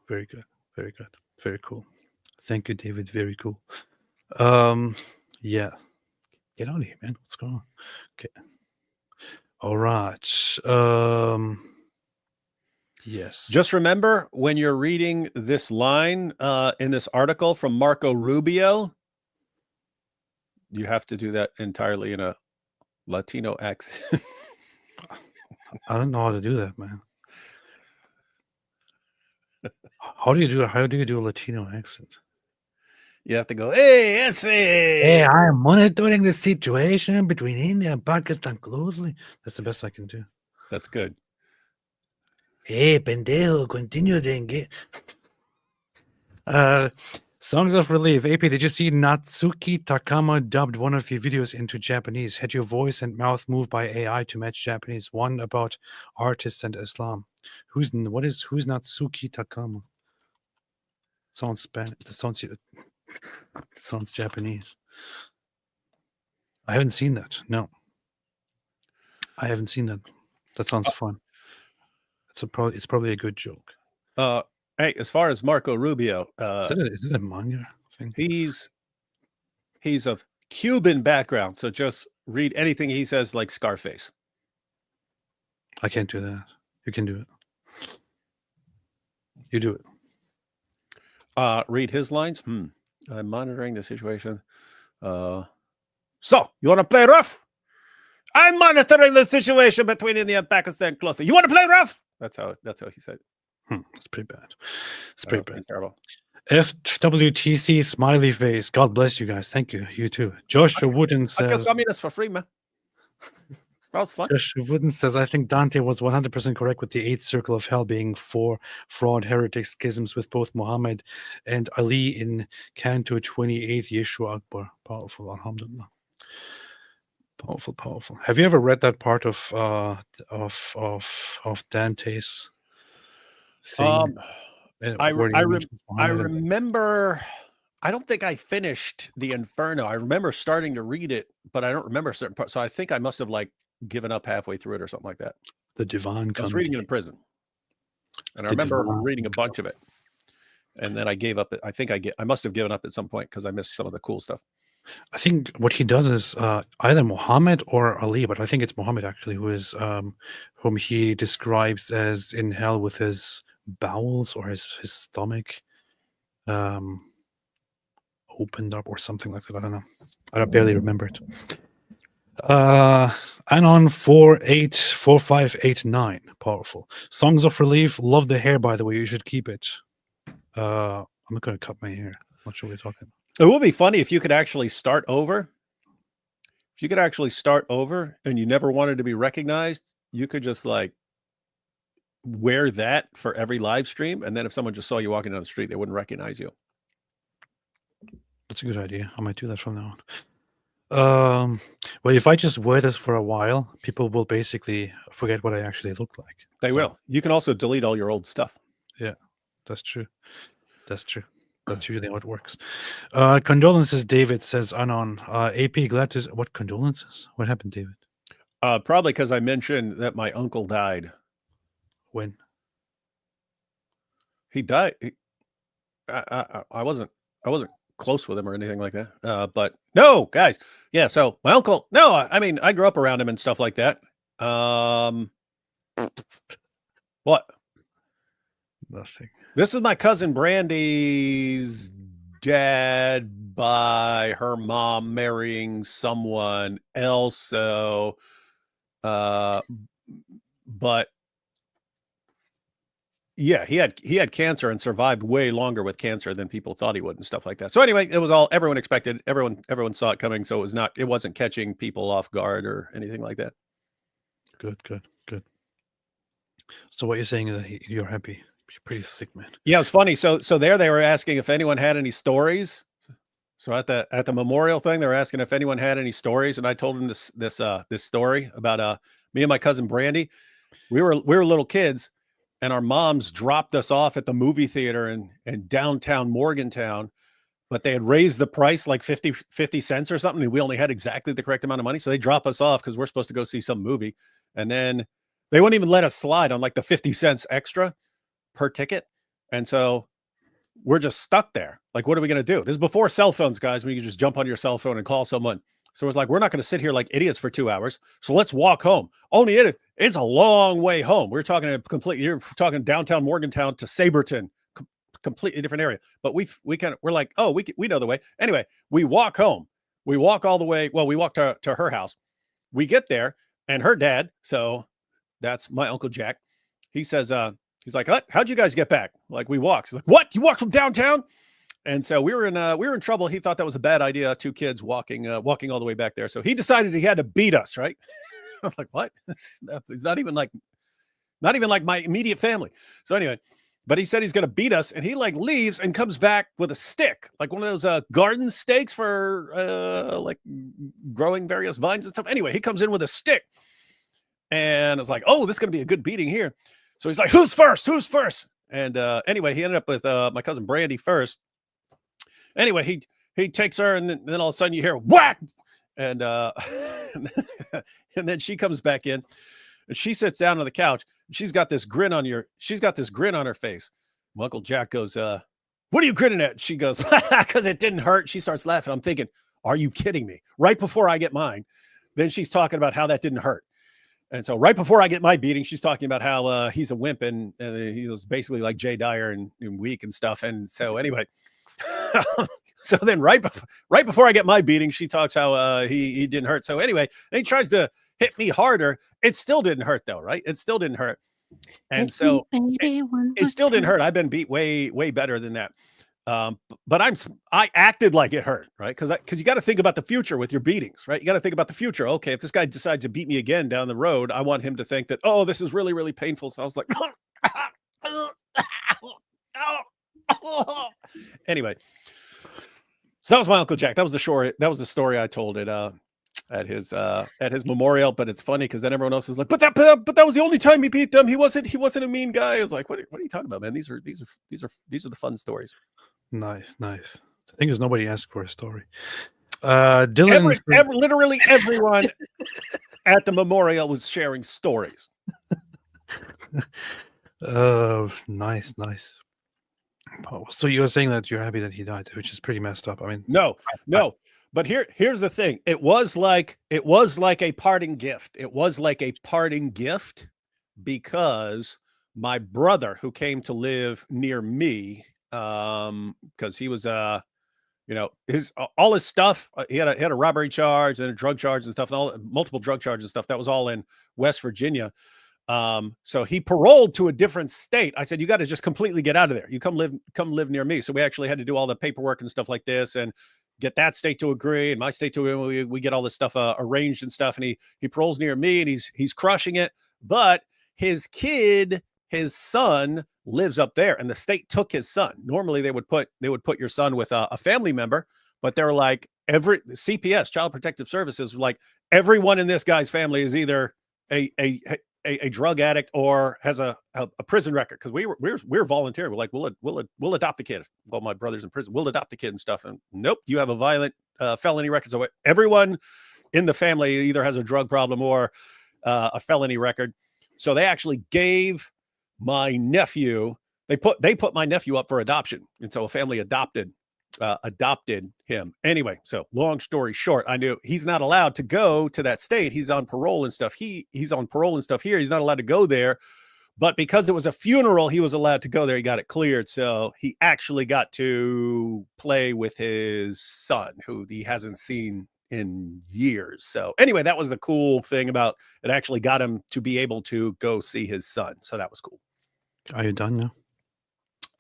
Very good. Very cool. Thank you, David. Very cool. Yeah. Get out of here, man. What's going on? Okay. All right. Yes. Just remember when you're reading this line in this article from Marco Rubio, you have to do that entirely in a Latino accent. I don't know how to do that, man. How do you do a Latino accent? You have to go, hey, ese. Hey, I am monitoring the situation between India and Pakistan closely. That's the best I can do. That's good. Hey, pendejo, continue to engage. Songs of Relief. AP, did you see Natsuki Takama dubbed one of your videos into Japanese? Had your voice and mouth moved by AI to match Japanese? One about artists and Islam. Who's Natsuki Takama? Sounds Spanish. Sounds Japanese. I haven't seen that. No, I haven't seen that. That sounds fun. It's probably a good joke. Hey, as far as Marco Rubio, Is it a manga thing? he's of Cuban background, so just read anything he says like Scarface. I can't do that. You can do it. You do it. Read his lines. I'm monitoring the situation. So you want to play rough? I'm monitoring the situation between India and Pakistan closely. You want to play rough? That's how he said. That's pretty bad. It's pretty bad. Terrible. FWTC smiley face. God bless you guys. Thank you. You too. Joshua Wooden I says. got this for free, man. That was fun. Joshua Wooden says, I think Dante was 100% correct with the eighth circle of hell being four fraud heretic schisms with both Muhammad and Ali in Canto 28, Yeshua Akbar. Powerful, alhamdulillah. Powerful. Have you ever read that part of Dante's thing? I remember. I don't think I finished the Inferno. I remember starting to read it, but I don't remember certain parts. So I think I must have given up halfway through it or something like that. The Divine. I was reading it in prison, and I remember reading a bunch of it, and then I gave up. I think I must have given up at some point because I missed some of the cool stuff. I think what he does is either Muhammad or Ali, but I think it's Muhammad actually, who is whom he describes as in hell with his bowels or his stomach opened up or something like that. I don't know. I barely remember it. Anon 484589. Powerful. Songs of Relief. Love the hair, by the way. You should keep it. I'm not going to cut my hair. I'm not sure what you're talking about. It would be funny if you could actually start over. If you could actually start over and you never wanted to be recognized, you could just wear that for every live stream. And then if someone just saw you walking down the street, they wouldn't recognize you. That's a good idea. I might do that from now on. Well, if I just wear this for a while, people will basically forget what I actually look like. They will. You can also delete all your old stuff. Yeah, that's true. That's usually how it works. Condolences, David says Anon. AP, glad to... What condolences? What happened, David? Probably because I mentioned that my uncle died. When? He died. I wasn't close with him or anything like that. But no, guys. Yeah, so my uncle... No, I mean, I grew up around him and stuff like that. What? Nothing. This is my cousin Brandy's dad by her mom marrying someone else. So, but yeah, he had cancer and survived way longer with cancer than people thought he would and stuff like that. So anyway, it was all everyone expected. Everyone saw it coming. So it wasn't catching people off guard or anything like that. Good. So what you're saying is that you're happy. You're pretty sick, man. Yeah, it's funny. So there they were asking if anyone had any stories. So at the memorial thing, they were asking if anyone had any stories, and I told them this story about me and my cousin Brandy. We were little kids, and our moms dropped us off at the movie theater in downtown Morgantown, but they had raised the price like 50 cents or something, and we only had exactly the correct amount of money. So they drop us off because we're supposed to go see some movie, and then they wouldn't even let us slide on like the 50 cents extra per ticket. And so we're just stuck there. Like, what are we going to do? This is before cell phones, guys, when you can just jump on your cell phone and call someone. So it's like, we're not going to sit here like idiots for 2 hours. So let's walk home. Only it's a long way home. We're talking you're talking downtown Morgantown to Saberton, completely different area. But we're like, oh, we know the way. Anyway, we walk home. We walk all the way. Well, we walk to her house. We get there, and her dad, so that's my Uncle Jack. He says, he's like, how'd you guys get back? Like, we walked. He's like, what? You walked from downtown? And so we were in trouble. He thought that was a bad idea. 2 kids walking all the way back there. So he decided he had to beat us, right? I was like, what? It's not even like my immediate family. So anyway, but he said he's going to beat us, and he like leaves and comes back with a stick, like one of those garden stakes for like growing various vines and stuff. Anyway, he comes in with a stick, and I was like, oh, this is going to be a good beating here. So he's like, who's first? Who's first? And anyway, he ended up with my cousin Brandy first. Anyway, he takes her, and then all of a sudden you hear whack, and and then she comes back in, and she sits down on the couch. And she's got this grin on her face. My Uncle Jack goes, "What are you grinning at?" She goes, "Because it didn't hurt." She starts laughing. I'm thinking, "Are you kidding me?" Right before I get mine, then she's talking about how that didn't hurt. And so right before I get my beating, she's talking about how he's a wimp and he was basically like Jay Dyer and weak and stuff. And so anyway. So then right before I get my beating, she talks how he didn't hurt. So anyway, then he tries to hit me harder. It still didn't hurt though, right? It still didn't hurt. And so it still didn't hurt. I've been beat way better than that. But I acted like it hurt, right? Because you got to think about the future with your beatings, right? You got to think about the future. Okay, if this guy decides to beat me again down the road, I want him to think that, oh, this is really painful. So I was like, anyway, so that was my Uncle Jack. That was the story I told at his memorial. But it's funny because then everyone else was like, but that was the only time he beat them. He wasn't a mean guy. I was like, what are you talking about, man? These are the fun stories. Nice. The thing is, nobody asked for a story. Dylan, literally everyone at the memorial was sharing stories. Nice. So you were saying that you're happy that he died, which is pretty messed up. I mean, no. But here's the thing. It was like a parting gift. It was like a parting gift because my brother, who came to live near me, because he was all his stuff. He had a robbery charge and a drug charge and stuff, and all multiple drug charges and stuff. That was all in West Virginia. So he paroled to a different state. I said, you got to just completely get out of there. You come live near me. So we actually had to do all the paperwork and stuff like this and get that state to agree and my state to agree. We get all this stuff arranged and stuff. And he paroles near me and he's crushing it. But his son lives up there and the state took his son. Normally they would put your son with a family member, but they're like every CPS, Child Protective Services, like everyone in this guy's family is either a drug addict or has a prison record, because we're volunteering. We're like, we'll adopt the kid. Well, my brother's in prison. We'll adopt the kid and stuff. And nope, you have a violent felony record. So everyone in the family either has a drug problem or a felony record. So they actually gave my nephew. They put my nephew up for adoption, and so a family adopted him. Anyway, so long story short, I knew he's not allowed to go to that state. He's on parole and stuff. He's on parole and stuff here. He's not allowed to go there. But because it was a funeral, he was allowed to go there. He got it cleared. So he actually got to play with his son, who he hasn't seen in years. So anyway, that was the cool thing about it. Actually got him to be able to go see his son. So that was cool. Are you done now?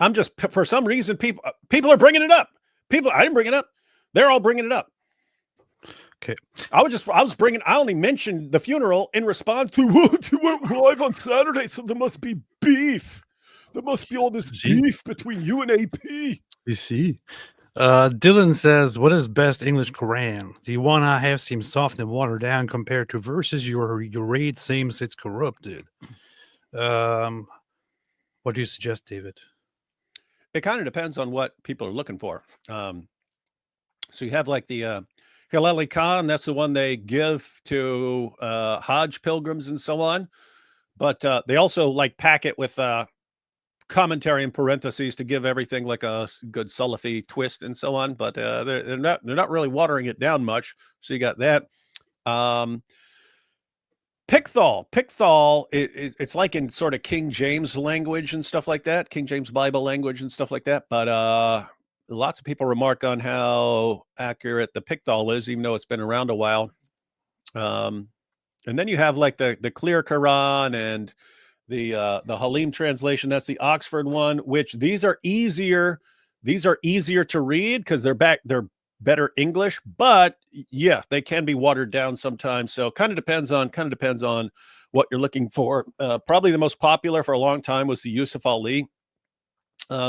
I'm just, for some reason, people are bringing it up. I didn't bring it up. They're all bringing it up. Okay. I only mentioned the funeral in response to, what, you went live on Saturday, so there must be beef. There must be all this beef between you and AP. You see. Dylan says, what is best English Quran? The one I have seems soft and watered down compared to verses your read seems it's corrupted. What do you suggest, David? It kind of depends on what people are looking for. So you have like the Hilali Khan, that's the one they give to Hajj pilgrims and so on. But they also like pack it with commentary in parentheses to give everything like a good Salafi twist and so on, but they're not really watering it down much. So you got that. Pickthall, it's like in sort of King James language and stuff like that, King James Bible language and stuff like that. But lots of people remark on how accurate the Pickthall is, even though it's been around a while. And then you have like the Clear Quran and the Halim translation. That's the Oxford one, which these are easier to read because they're better English, but yeah, they can be watered down sometimes. So kind of depends on what you're looking for. Probably the most popular for a long time was the Yusuf Ali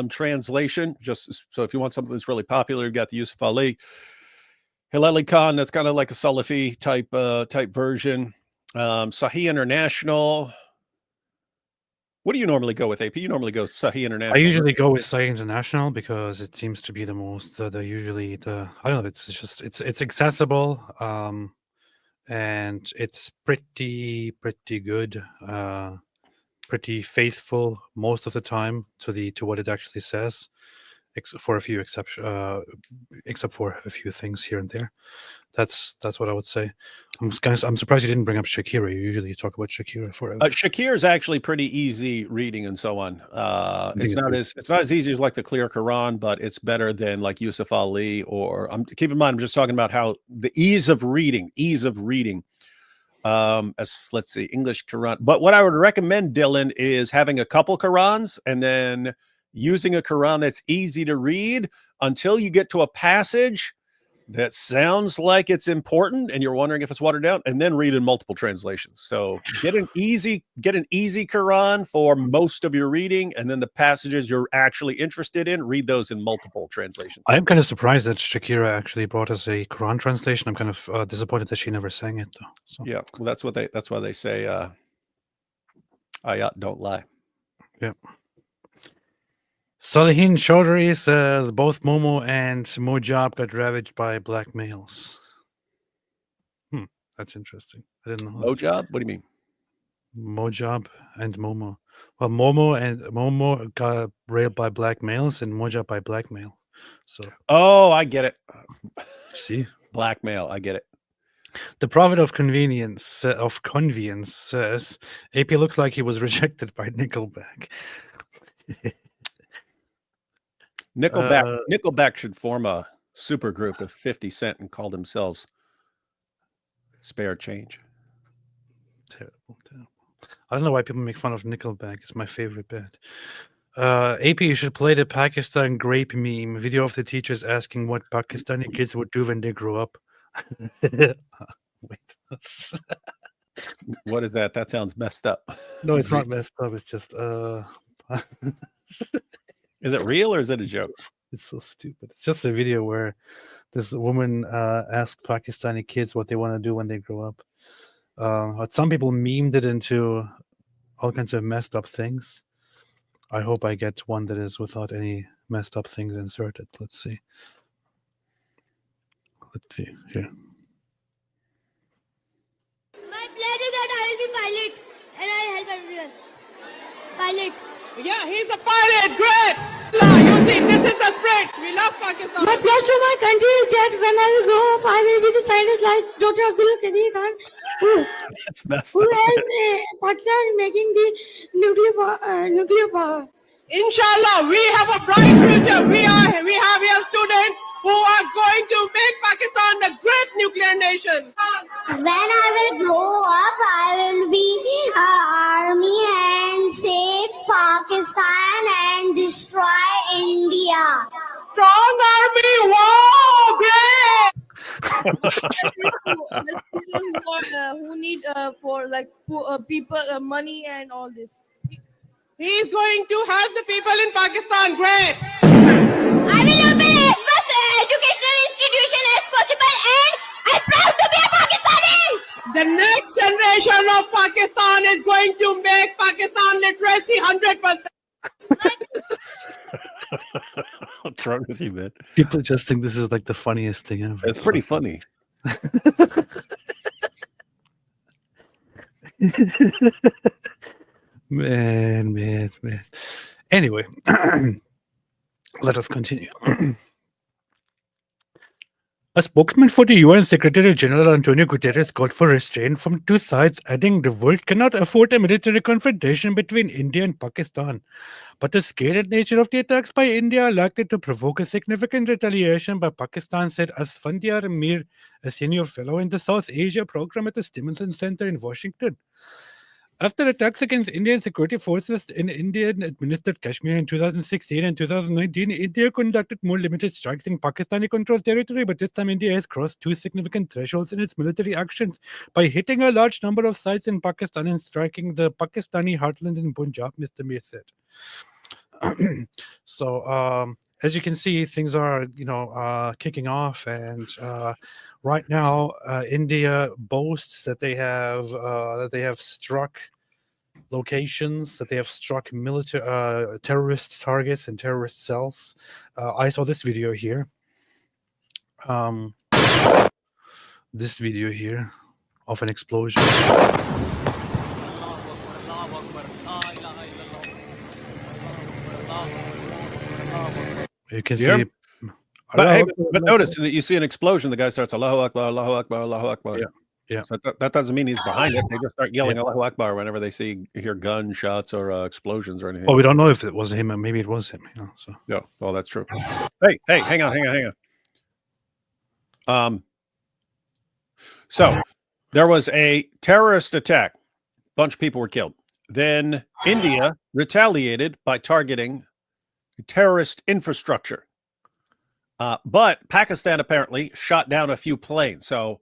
translation. Just so if you want something that's really popular, you've got the Yusuf Ali. Hilali Khan, that's kind of like a Salafi type version. Sahih International. What do you normally go with, AP? You normally go Sahih International. I usually go with Sahih International because it seems to be the most. I don't know. It's accessible, and it's pretty good, pretty faithful most of the time to what it actually says, except for a few things here and there. That's what I would say. I'm surprised you didn't bring up Shakira. Usually you talk about Shakira forever. Shakir is actually pretty easy reading and so on. It's not as easy as like the Clear Quran, but it's better than like Yusuf Ali or keep in mind, I'm just talking about how the ease of reading. As let's see, English Quran. But what I would recommend, Dylan, is having a couple Qurans and then using a Quran that's easy to read until you get to a passage that sounds like it's important and you're wondering if it's watered down, and then read in multiple translations. So get an easy Quran for most of your reading, and then the passages you're actually interested in, read those in multiple translations. I'm kind of surprised that Shakira actually brought us a Quran translation. I'm kind of disappointed that she never sang it though. So. Yeah, well, that's why they say ayat don't lie. Yeah. Salihin Chaudhry says both Momo and Mojab got ravaged by black males. That's interesting. I didn't know. Mojab? What do you mean? Mojab and Momo. Well, Momo got raped by black males and Mojab by blackmail. So. Oh, I get it. See, blackmail. I get it. The prophet of convenience says AP looks like he was rejected by Nickelback. Nickelback should form a super group with 50 Cent and call themselves Spare Change. Terrible. I don't know why people make fun of Nickelback. It's my favorite band. AP, you should play the Pakistan grape meme video of the teachers asking what Pakistani kids would do when they grow up. Wait. What is that? That sounds messed up. No, it's not messed up. It's just Is it real or is it a joke? It's so stupid. It's just a video where this woman asked Pakistani kids what they want to do when they grow up. But some people memed it into all kinds of messed up things. I hope I get one that is without any messed up things inserted. Let's see. Here. My pledge is that I will be pilot and I'll help everyone. Pilot. Yeah, he's a pilot. Great. You see, this is the spirit. We love Pakistan. My pledge to my country is that when I will grow up, I will be the scientist like Dr. Abdul Qadir Khan, That's messed who up. helped Pakistan making the nuclear power. Inshallah, we have a bright future. We have here students who are going to make Pakistan a great nuclear nation. When I will grow up, I will be army and save Pakistan and destroy India. Strong army, wow, great! Who need for like people money and all this. He's going to help the people in Pakistan. Great. I will open as much educational institution as possible and I'm proud to be a Pakistani. The next generation of Pakistan is going to make Pakistan literacy 100%. What's wrong with you, man? People just think this is like the funniest thing ever. It's pretty funny. Man. Anyway, let us continue. A spokesman for the UN Secretary General Antonio Guterres called for restraint from two sides, adding the world cannot afford a military confrontation between India and Pakistan. But the scale and nature of the attacks by India are likely to provoke a significant retaliation by Pakistan, said Asfandiar Mir, a senior fellow in the South Asia program at the Stevenson Center in Washington. After attacks against Indian security forces in Indian-administered Kashmir in 2016 and 2019, India conducted more limited strikes in Pakistani-controlled territory, but this time India has crossed two significant thresholds in its military actions by hitting a large number of sites in Pakistan and striking the Pakistani heartland in Punjab, Mr. Mir said. So, as you can see, things are, kicking off, and right now, India boasts that they have struck locations, that they have struck military terrorist targets and terrorist cells. I saw this video here. This video here of an explosion. You can see. But notice that you see an explosion. The guy starts Allahu Akbar, Allahu Akbar, Allahu Akbar. Yeah. So that doesn't mean he's behind it. They just start yelling Allahu Akbar whenever they hear gunshots or explosions or anything. Well, we don't know if it was him, or maybe it was him. So. Yeah. Well, that's true. Hey, hang on. So there was a terrorist attack. A bunch of people were killed. Then India retaliated by targeting terrorist infrastructure. But Pakistan apparently shot down a few planes. So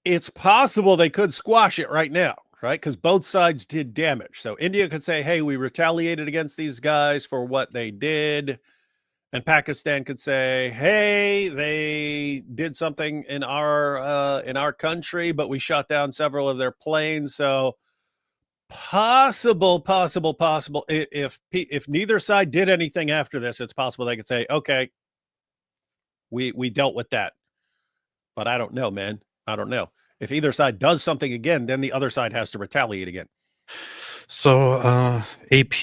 it's possible they could squash it right now, right? Because both sides did damage. So India could say, hey, we retaliated against these guys for what they did. And Pakistan could say, hey, they did something in our country, but we shot down several of their planes. So possible. If neither side did anything after this, it's possible they could say, okay, we dealt with that. But I don't know, man. I don't know. If either side does something again, then the other side has to retaliate again. So AP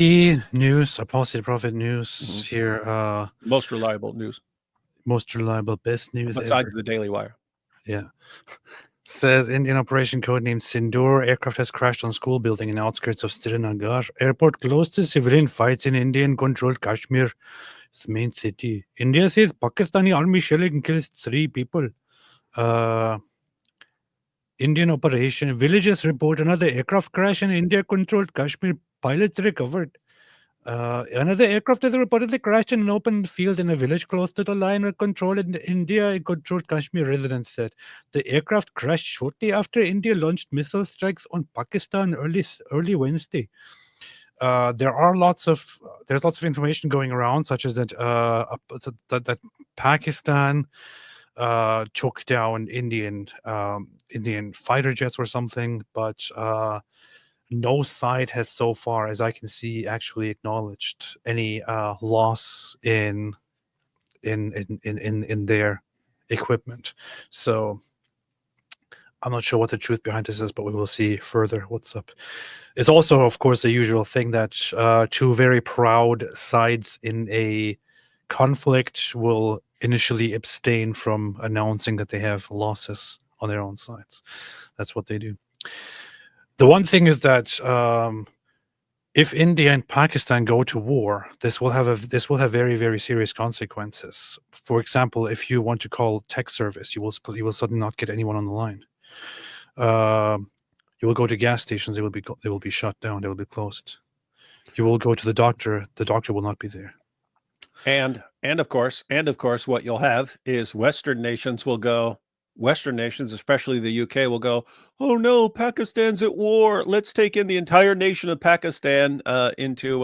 News, Apostate Prophet News here. Most reliable news. Most reliable, best news besides ever. the Daily Wire. Yeah. Says Indian operation codenamed Sindoor aircraft has crashed on school building in outskirts of Srinagar. Airport closed to civilian fights in Indian-controlled Kashmir, its main city. India says Pakistani army shelling kills 3 people. Indian operation. Villages report another aircraft crash in India-controlled Kashmir. Pilots recovered. Another aircraft has reportedly crashed in an open field in a village close to the line of control in India-controlled Kashmir, residents said. The aircraft crashed shortly after India launched missile strikes on Pakistan early Wednesday. There's lots of information going around, such as that Pakistan took down Indian fighter jets or something, but no side has so far, as I can see, actually acknowledged any loss in their equipment. So I'm not sure what the truth behind this is, but we will see further what's up. It's also, of course, the usual thing that 2 very proud sides in a conflict will initially abstain from announcing that they have losses on their own sides. That's what they do. The one thing is that if India and Pakistan go to war, this will have very, very serious consequences. For example, if you want to call tech service, you will suddenly not get anyone on the line. You will go to gas stations; they will be shut down. They will be closed. You will go to the doctor will not be there. And of course, what you'll have is Western nations, especially the UK, will go, oh no, Pakistan's at war. Let's take in the entire nation of Pakistan into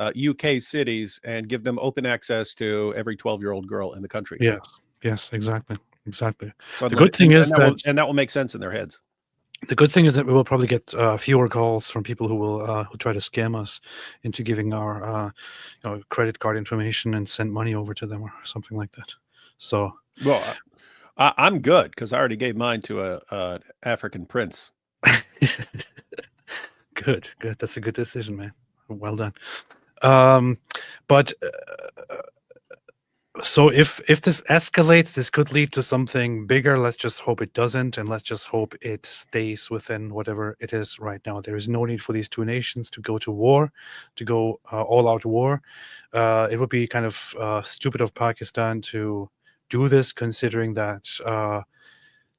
UK cities and give them open access to every 12-year-old girl in the country. Yeah. Yes, exactly. So the good thing is that will make sense in their heads. The good thing is that we will probably get fewer calls from people who will try to scam us into giving our credit card information and send money over to them or something like that. So, well, I'm good because I already gave mine to a African prince. Good. That's a good decision, man. Well done. But so if this escalates, this could lead to something bigger. Let's just hope it doesn't, and let's just hope it stays within whatever it is right now. There is no need for these two nations to go to war, to go all-out war. It would be kind of stupid of Pakistan to do this, considering that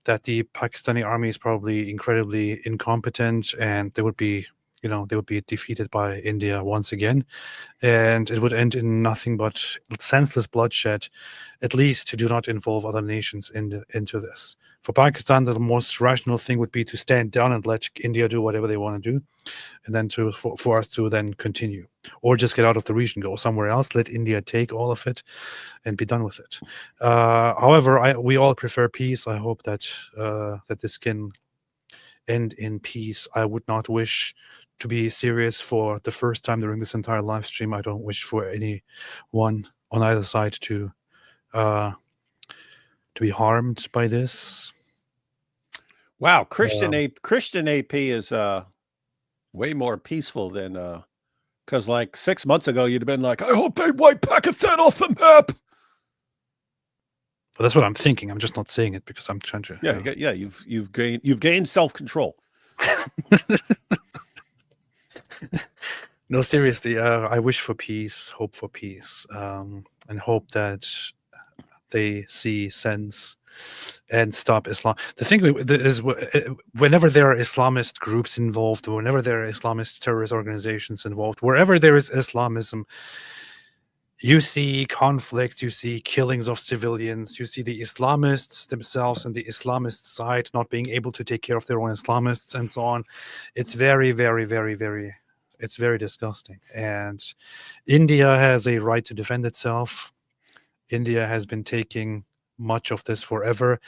that the Pakistani army is probably incredibly incompetent, and they would be defeated by India once again, and it would end in nothing but senseless bloodshed. At least do not involve other nations into this. For Pakistan, the most rational thing would be to stand down and let India do whatever they want to do, and then for us to then continue, or just get out of the region, go somewhere else, let India take all of it, and be done with it. However, we all prefer peace. I hope that that this can end in peace. I would not wish to be serious for the first time during this entire live stream. I don't wish for anyone on either side to be harmed by this. Wow, Christian AP is way more peaceful than because like 6 months ago you'd have been like, I hope they wipe Pakistan off the map. But that's what I'm thinking. I'm just not saying it because I'm trying to. You've gained self-control. No, seriously. I wish for peace, hope for peace, and hope that they see sense and stop Islam. The thing is, whenever there are Islamist groups involved, whenever there are Islamist terrorist organizations involved, wherever there is Islamism, you see conflicts, you see killings of civilians, you see the Islamists themselves and the Islamist side not being able to take care of their own Islamists and so on. It's very, very, very, very, it's very disgusting. And India has a right to defend itself. India has been taking much of this forever.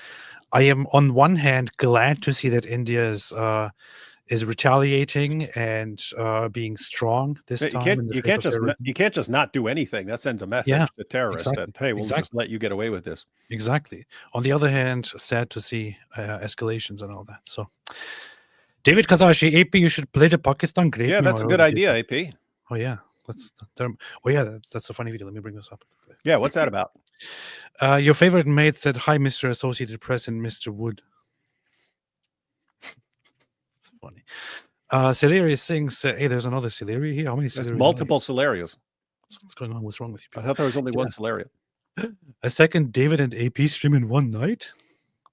I am, on one hand, glad to see that India is retaliating and being strong this time. You can't just not do anything. That sends a message to terrorists that, hey, we'll just let you get away with this. Exactly. On the other hand, sad to see escalations and all that. So, David Kazashi, AP, you should play the Pakistan great. Yeah, that's a good idea, AP. Oh yeah, that's a funny video. Let me bring this up. Yeah, what's that about? Your favorite mate said, "Hi, Mr. Associated Press and Mr. Wood." It's funny. Celeria sings, hey, there's another Celeria here. How many Celeria? There's multiple Celerias. What's going on? What's wrong with you? I thought there was only one Celeria. A second David and AP stream in one night?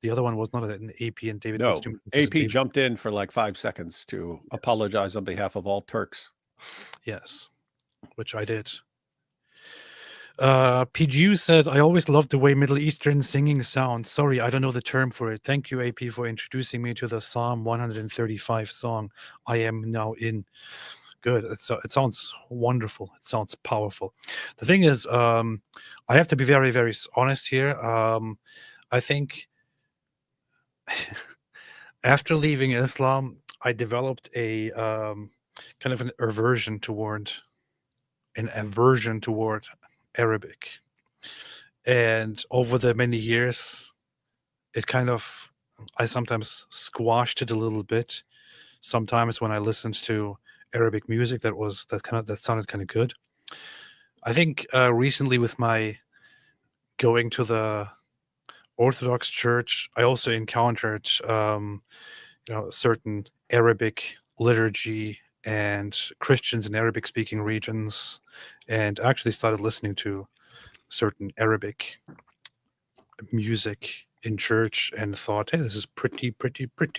The other one was not an AP and David. No, stream. AP jumped in for like 5 seconds to apologize on behalf of all Turks. Yes, which I did. PGU says, I always loved the way Middle Eastern singing sounds. Sorry, I don't know the term for it. Thank you, AP, for introducing me to the Psalm 135 song. I am now in. Good. It sounds wonderful. It sounds powerful. The thing is, I have to be very, very honest here. I think after leaving Islam, I developed a kind of an aversion toward Arabic. And over the many years, I sometimes squashed it a little bit. Sometimes when I listened to Arabic music that sounded kind of good. I think recently with my going to the Orthodox church, I also encountered certain Arabic liturgy and Christians in Arabic speaking regions, and actually started listening to certain Arabic music in church and thought, hey, this is pretty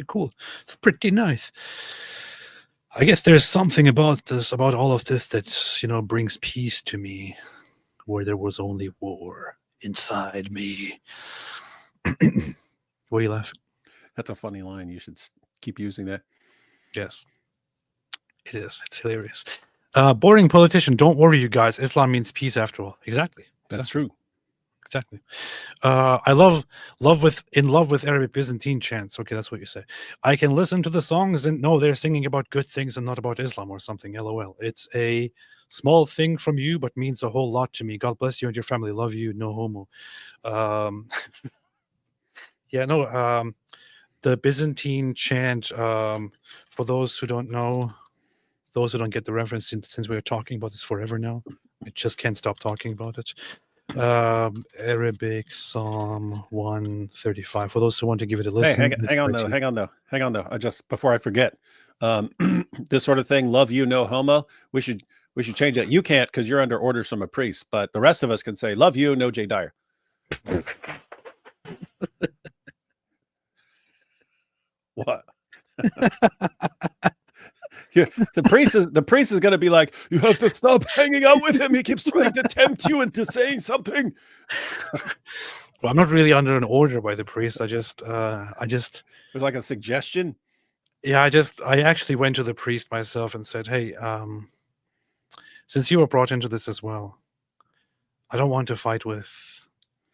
cool. It's pretty nice. I guess there's something about all of this that, brings peace to me, where there was only war inside me. What are you laughing? That's a funny line. You should keep using that. Yes. It is. It's hilarious. Boring politician. Don't worry, you guys. Islam means peace after all. Exactly. That's true. Exactly. I love with Arabic Byzantine chants. Okay, that's what you say. I can listen to the songs and know they're singing about good things and not about Islam or something. LOL. It's a small thing from you, but means a whole lot to me. God bless you and your family. Love you. No homo. The Byzantine chant, for those who don't know, those who don't get the reference, since we're talking about this forever now, I just can't stop talking about it. Arabic Psalm 135. For those who want to give it a Hey, listen. hang on though. I just before I forget, this sort of thing. Love you, no homo. We should change that. You can't because you're under orders from a priest, but the rest of us can say love you, no Jay Dyer. What? Yeah, the priest is going to be like, you have to stop hanging out with him. He keeps trying to tempt you into saying something. Well, I'm not really under an order by the priest. I just It was like a suggestion. Yeah, I actually went to the priest myself and said, hey, since you were brought into this as well, I don't want to fight with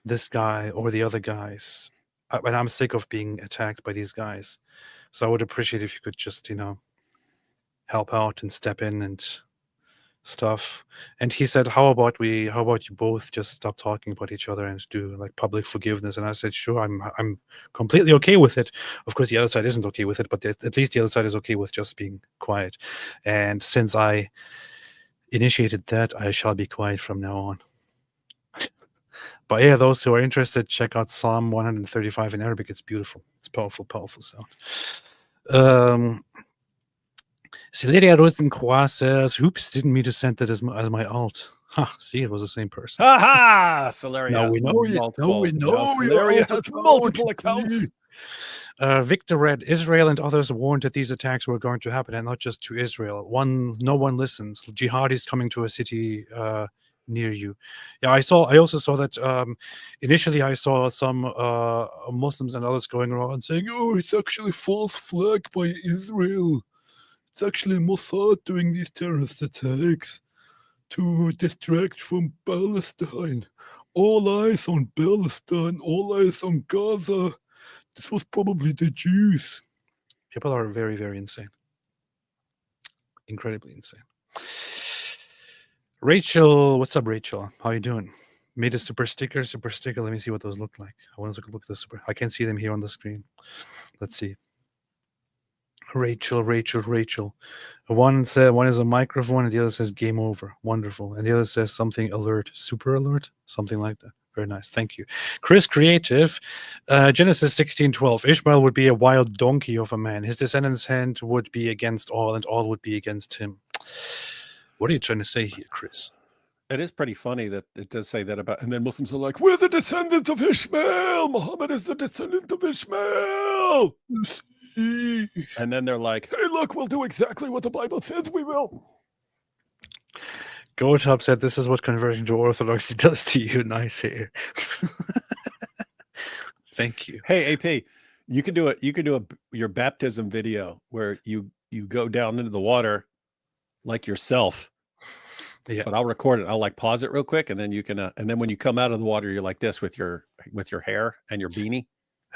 this guy or the other guys. And I'm sick of being attacked by these guys. So I would appreciate if you could just, help out and step in and stuff. And he said, how about you both just stop talking about each other and do like public forgiveness? And I said, sure, I'm completely okay with it. Of course, the other side isn't okay with it, but at least the other side is okay with just being quiet. And since I initiated that, I shall be quiet from now on. But yeah, those who are interested, check out Psalm 135 in Arabic. It's beautiful. It's powerful, powerful sound. Celeria Rosencroix says, "Hoops didn't mean to send that as my alt." See, it was the same person. Ha ha! Celeria. Now we know you. Now we know Celeria has multiple accounts. Victor read, Israel and others warned that these attacks were going to happen, and not just to Israel. No one listens. Jihadis coming to a city near you. Yeah, I also saw that initially I saw some Muslims and others going around saying, oh, it's actually false flag by Israel. It's actually Mossad doing these terrorist attacks to distract from Palestine. All eyes on Palestine, all eyes on Gaza. This was probably the Jews. People are very, very insane. Incredibly insane. Rachel, what's up, Rachel? How you doing? Made a super sticker. Let me see what those look like. I want to look at the super. I can't see them here on the screen. Let's see. Rachel. One is a microphone, and the other says game over. Wonderful. And the other says something alert, super alert, something like that. Very nice. Thank you. Chris Creative, Genesis 16:12. Ishmael would be a wild donkey of a man. His descendants' hand would be against all, and all would be against him. What are you trying to say here, Chris? It is pretty funny that it does say that about, and then Muslims are like, we're the descendants of Ishmael. Muhammad is the descendant of Ishmael. And then they're like, hey, look, we'll do exactly what the Bible says we will. Goatop said, this is what converting to Orthodoxy does to you. Nice hair. Thank you. Hey, AP, you could do your baptism video where you go down into the water like yourself. Yeah. But I'll record it. I'll like pause it real quick, and then you can and then when you come out of the water, you're like this with your hair and your beanie.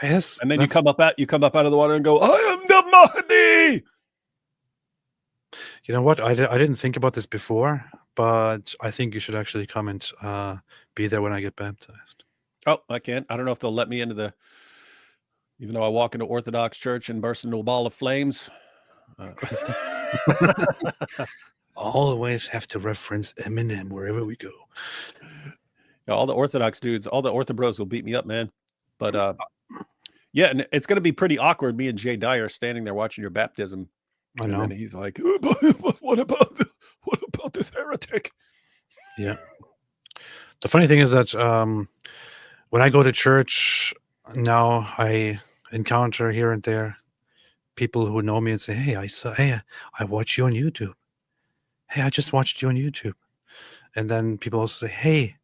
Yes. And then you come up out of the water and go, I am the Mahdi. You know what? I didn't think about this before, but I think you should actually come and be there when I get baptized. Oh, I can't. I don't know if they'll let me into the, even though I walk into Orthodox church and burst into a ball of flames. Always have to reference Eminem wherever we go. Yeah, all the Orthodox dudes, all the Orthobros will beat me up, man. But yeah, and it's going to be pretty awkward. Me and Jay Dyer standing there watching your baptism. I know. And then he's like, what about this heretic? Yeah. The funny thing is that when I go to church now, I encounter here and there people who know me and say, hey, I watch you on YouTube. Hey, I just watched you on YouTube. And then people also say, hey,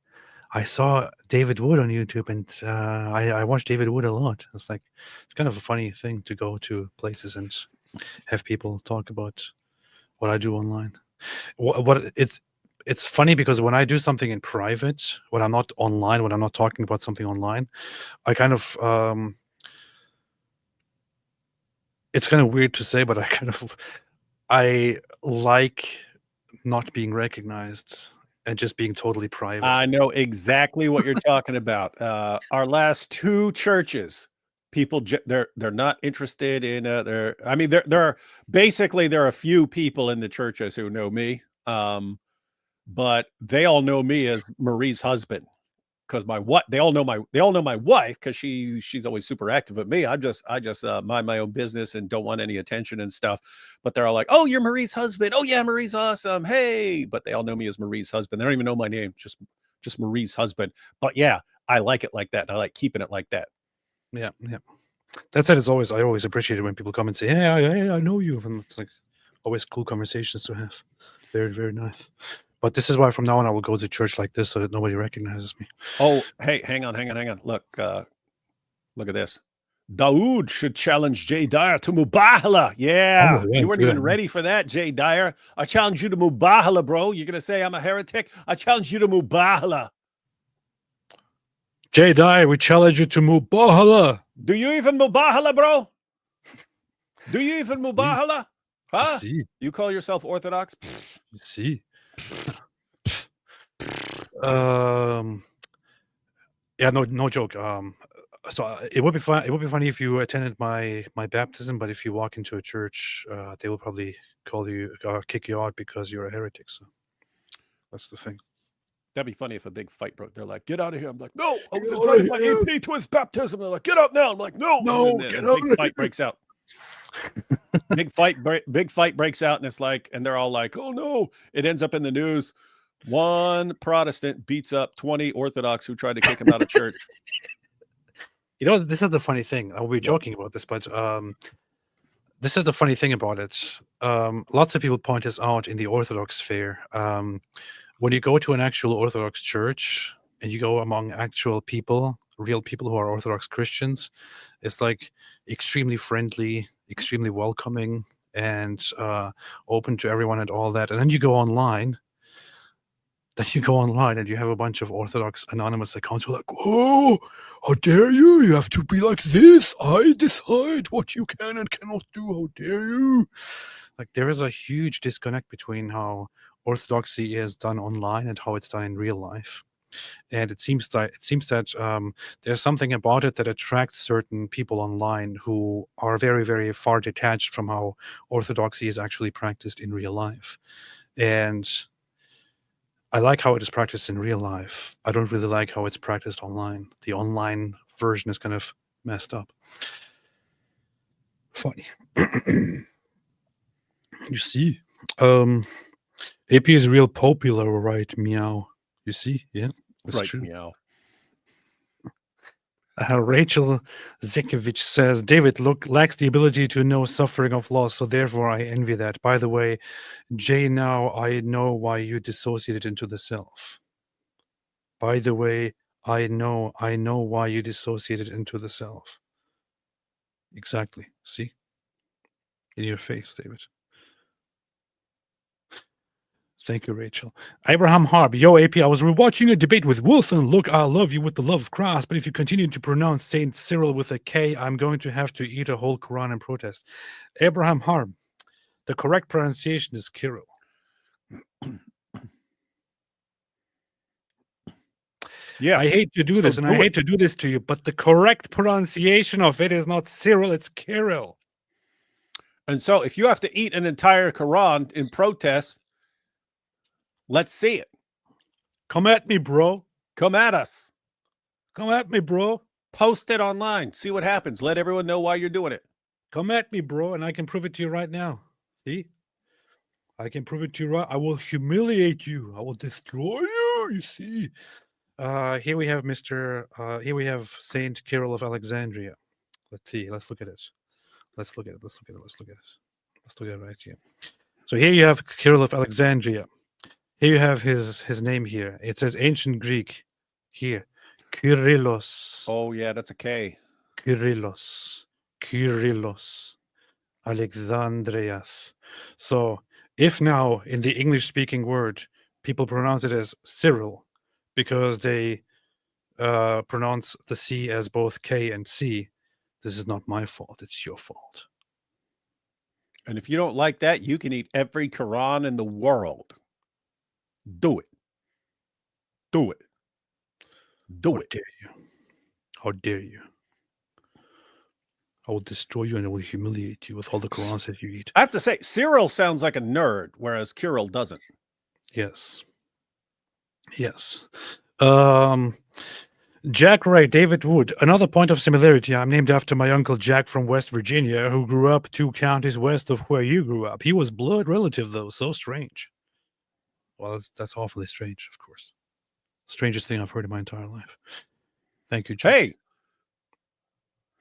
I saw David Wood on YouTube, and I watch David Wood a lot. It's kind of a funny thing to go to places and have people talk about what I do online. It's funny because when I do something in private, when I'm not online, when I'm not talking about something online, I kind of it's kind of weird to say, but I like not being recognized and just being totally private. I know exactly what you're talking about. Our last two churches, people they're not interested in there are a few people in the churches who know me, but they all know me as Marie's husband, because they all know my wife, because she's always super active with me. I just mind my own business and don't want any attention and stuff. But they're all like, "Oh, you're Marie's husband. Oh yeah, Marie's awesome. Hey!" But they all know me as Marie's husband. They don't even know my name. Just Marie's husband. But yeah, I like it like that. I like keeping it like that. Yeah. That said, I always appreciate it when people come and say, "Hey, I know you," and it's like always cool conversations to have. Very, very nice. But this is why from now on I will go to church like this so that nobody recognizes me. Oh, hey, hang on. Look at this. Dawood should challenge Jay Dyer to Mubahala. Yeah, you weren't even ready for that, Jay Dyer. I challenge you to Mubahala, bro. You're gonna say I'm a heretic? I challenge you to Mubahala. Jay Dyer, we challenge you to Mubahala. Do you even Mubahala, bro? Do you even Mubahala? Huh? See. You call yourself Orthodox? See. Yeah, no joke. So it would be fun. It would be funny if you attended my baptism, but if you walk into a church, they will probably call you or kick you out because you're a heretic. So that's the thing. That'd be funny if a big fight broke. They're like, "Get out of here!" I'm like, "No, I was invited by AP to his baptism." They're like, "Get out now!" I'm like, "No, get out!" Big fight breaks out. Big fight breaks out, and it's like, and they're all like, "Oh no!" It ends up in the news. One Protestant beats up 20 Orthodox who tried to kick him out of church. You know, this is the funny thing. I'll be joking about this, but this is the funny thing about it. Lots of people point this out in the Orthodox sphere. When you go to an actual Orthodox church and you go among actual people, real people who are Orthodox Christians, it's like extremely friendly, extremely welcoming, and open to everyone and all that. And then you go online. And you have a bunch of Orthodox anonymous accounts who are like, "Oh, how dare you? You have to be like this. I decide what you can and cannot do. How dare you?" Like, there is a huge disconnect between how Orthodoxy is done online and how it's done in real life. And it seems that there's something about it that attracts certain people online who are very, very far detached from how Orthodoxy is actually practiced in real life. And I like how it is practiced in real life. I don't really like how it's practiced online. The online version is kind of messed up. Funny. You see, AP is real popular, right? Meow. You see, yeah, that's Right, true. meow. Rachel Zekovich says, David lacks the ability to know suffering of loss, so therefore I envy that. By the way, Jay, now I know why you dissociated into the self. By the way, I know why you dissociated into the self. Exactly. See? In your face, David. Thank you, Rachel. Abraham Harb. Yo, AP, I was rewatching a debate with Wilson. Look, I love you with the love of Christ, but if you continue to pronounce Saint Cyril with a K, I'm going to have to eat a whole Quran in protest. Abraham Harb. The correct pronunciation is Kirill. Yeah. I hate to do this, and I hate to do this to you, but the correct pronunciation of it is not Cyril, it's Kirill. And so if you have to eat an entire Quran in protest, let's see it. Come at me, bro. Come at us. Come at me, bro. Post it online. See what happens. Let everyone know why you're doing it. Come at me, bro, and I can prove it to you right now. See? I can prove it to you right. I will humiliate you. I will destroy you. You see? Here we have here we have Saint Cyril of Alexandria. Let's see. Let's look at it. Let's look at it right here. So here you have Cyril of Alexandria. Here you have his name here. It says ancient Greek here. Kyrillos. Oh, yeah, that's a K. Kyrillos. Alexandrias. So if now in the English-speaking word, people pronounce it as Cyril because they pronounce the C as both K and C, this is not my fault. It's your fault. And if you don't like that, you can eat every Quran in the world. Do it. Do it. Do How it. dare you? How dare you? I will destroy you and I will humiliate you with all the Qurans that you eat. I have to say, Cyril sounds like a nerd, whereas Kirill doesn't. Yes. Yes. Jack Wright, David Wood. Another point of similarity. I'm named after my uncle Jack from West Virginia, who grew up 2 counties west of where you grew up. He was blood relative, though. So strange. Well, that's awfully strange, of course. Strangest thing I've heard in my entire life. Thank you, Jack.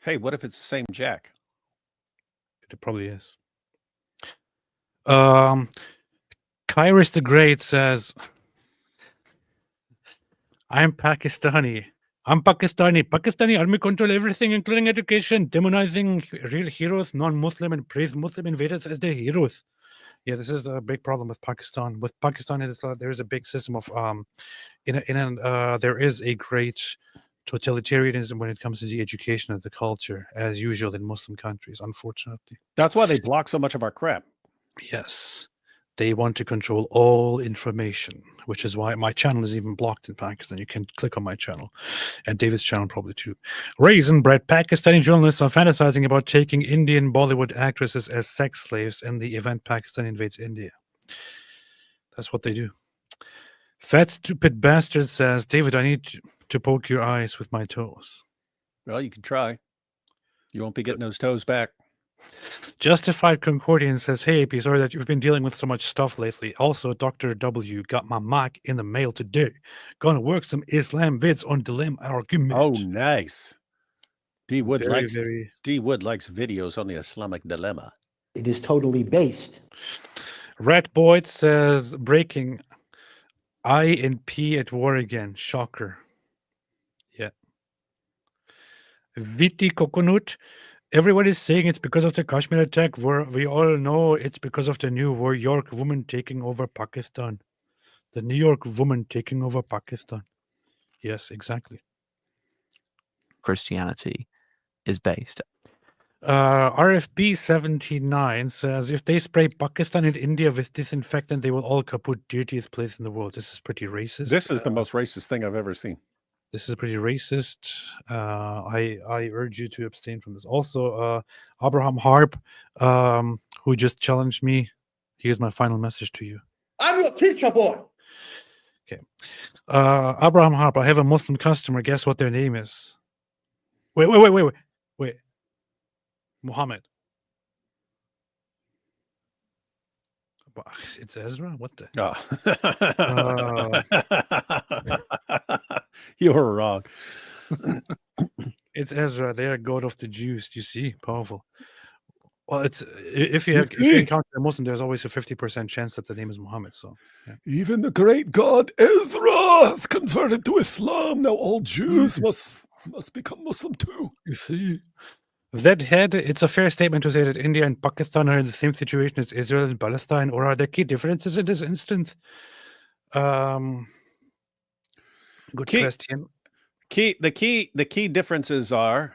Hey, what if it's the same Jack? It probably is. Kairos the Great says, I'm Pakistani. Pakistani army control everything, including education, demonizing real heroes, non-Muslim, and praise Muslim invaders as their heroes. Yeah, this is a big problem with Pakistan. With Pakistan, there is a big system of there is a great totalitarianism when it comes to the education of the culture, as usual in Muslim countries, unfortunately. That's why they block so much of our crap. Yes. They want to control all information, which is why my channel is even blocked in Pakistan. You can click on my channel, and David's channel probably too. Raisin bread Pakistani journalists are fantasizing about taking Indian Bollywood actresses as sex slaves in the event Pakistan invades India. That's what they do. Fat stupid bastard says, David, I need to poke your eyes with my toes. Well, you can try. You won't be getting those toes back. Justified Concordian says, hey, AP, sorry that you've been dealing with so much stuff lately. Also, Dr. W got my mic in the mail today. Gonna work some Islam vids on dilemma argument. Oh, nice. D Wood likes very... D Wood likes videos on the Islamic dilemma. It is totally based. Rat Boyd says, breaking I and P at war again. Shocker. Yeah. Viti Coconut. Everyone is saying it's because of the Kashmir attack. We all know it's because of the New York woman taking over Pakistan. The New York woman taking over Pakistan. Yes, exactly. Christianity is based. RFB 79 says, if they spray Pakistan and India with disinfectant, they will all kaput, dirtiest place in the world. This is pretty racist. This is the most racist thing I've ever seen. This is pretty racist. I urge you to abstain from this. Also, Abraham Harp, who just challenged me, here's my final message to you. I'm your teacher, boy. Okay. Abraham Harp, I have a Muslim customer. Guess what their name is? Wait. Muhammad. It's Ezra? What the? You were wrong. It's Ezra. They are God of the Jews. You see, powerful. Well, it's if you encounter a Muslim, there's always a 50% chance that the name is Muhammad. So, yeah. Even the great God Ezra has converted to Islam. Now all Jews must become Muslim too. You see. That head, it's a fair statement to say that India and Pakistan are in the same situation as Israel and Palestine, or are there key differences in this instance? Good question. The key differences are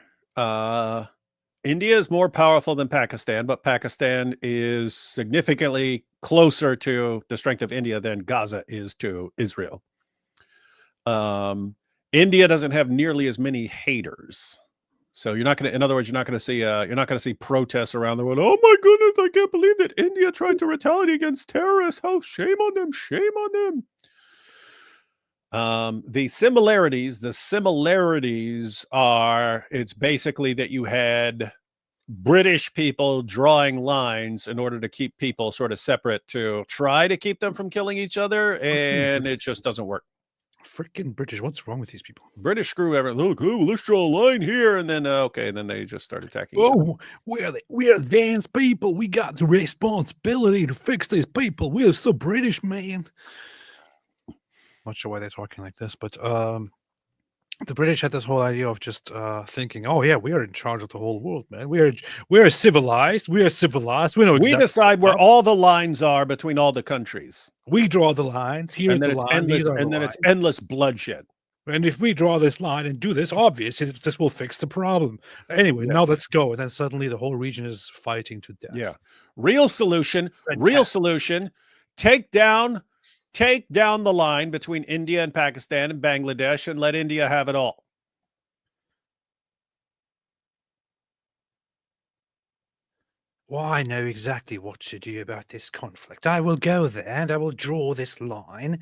India is more powerful than Pakistan, but Pakistan is significantly closer to the strength of India than Gaza is to Israel. India doesn't have nearly as many haters. So you're not going to, in other words, you're not going to see protests around the world. Oh my goodness, I can't believe that India tried to retaliate against terrorists. How shame on them, shame on them. The similarities are, it's basically that you had British people drawing lines in order to keep people sort of separate to try to keep them from killing each other. And it just doesn't work. Freaking British. What's wrong with these people? British screw everything. Look, let's draw a line here. And then, okay. And then they just start attacking. Oh, we're advanced people. We got the responsibility to fix these people. We're so British, man. Not sure why they're talking like this, but the British had this whole idea of just thinking, oh yeah, we are in charge of the whole world, man. We are civilized. We are civilized. We know exactly. We decide where all the lines are between all the countries. We draw the lines. Here's the line. It's endless bloodshed. And if we draw this line and do this, obviously this will fix the problem. Anyway, now let's go. And then suddenly the whole region is fighting to death. Yeah. Real solution. Take down the line between India and Pakistan and Bangladesh and let India have it all. Well, I know exactly what to do about this conflict. I will go there and I will draw this line.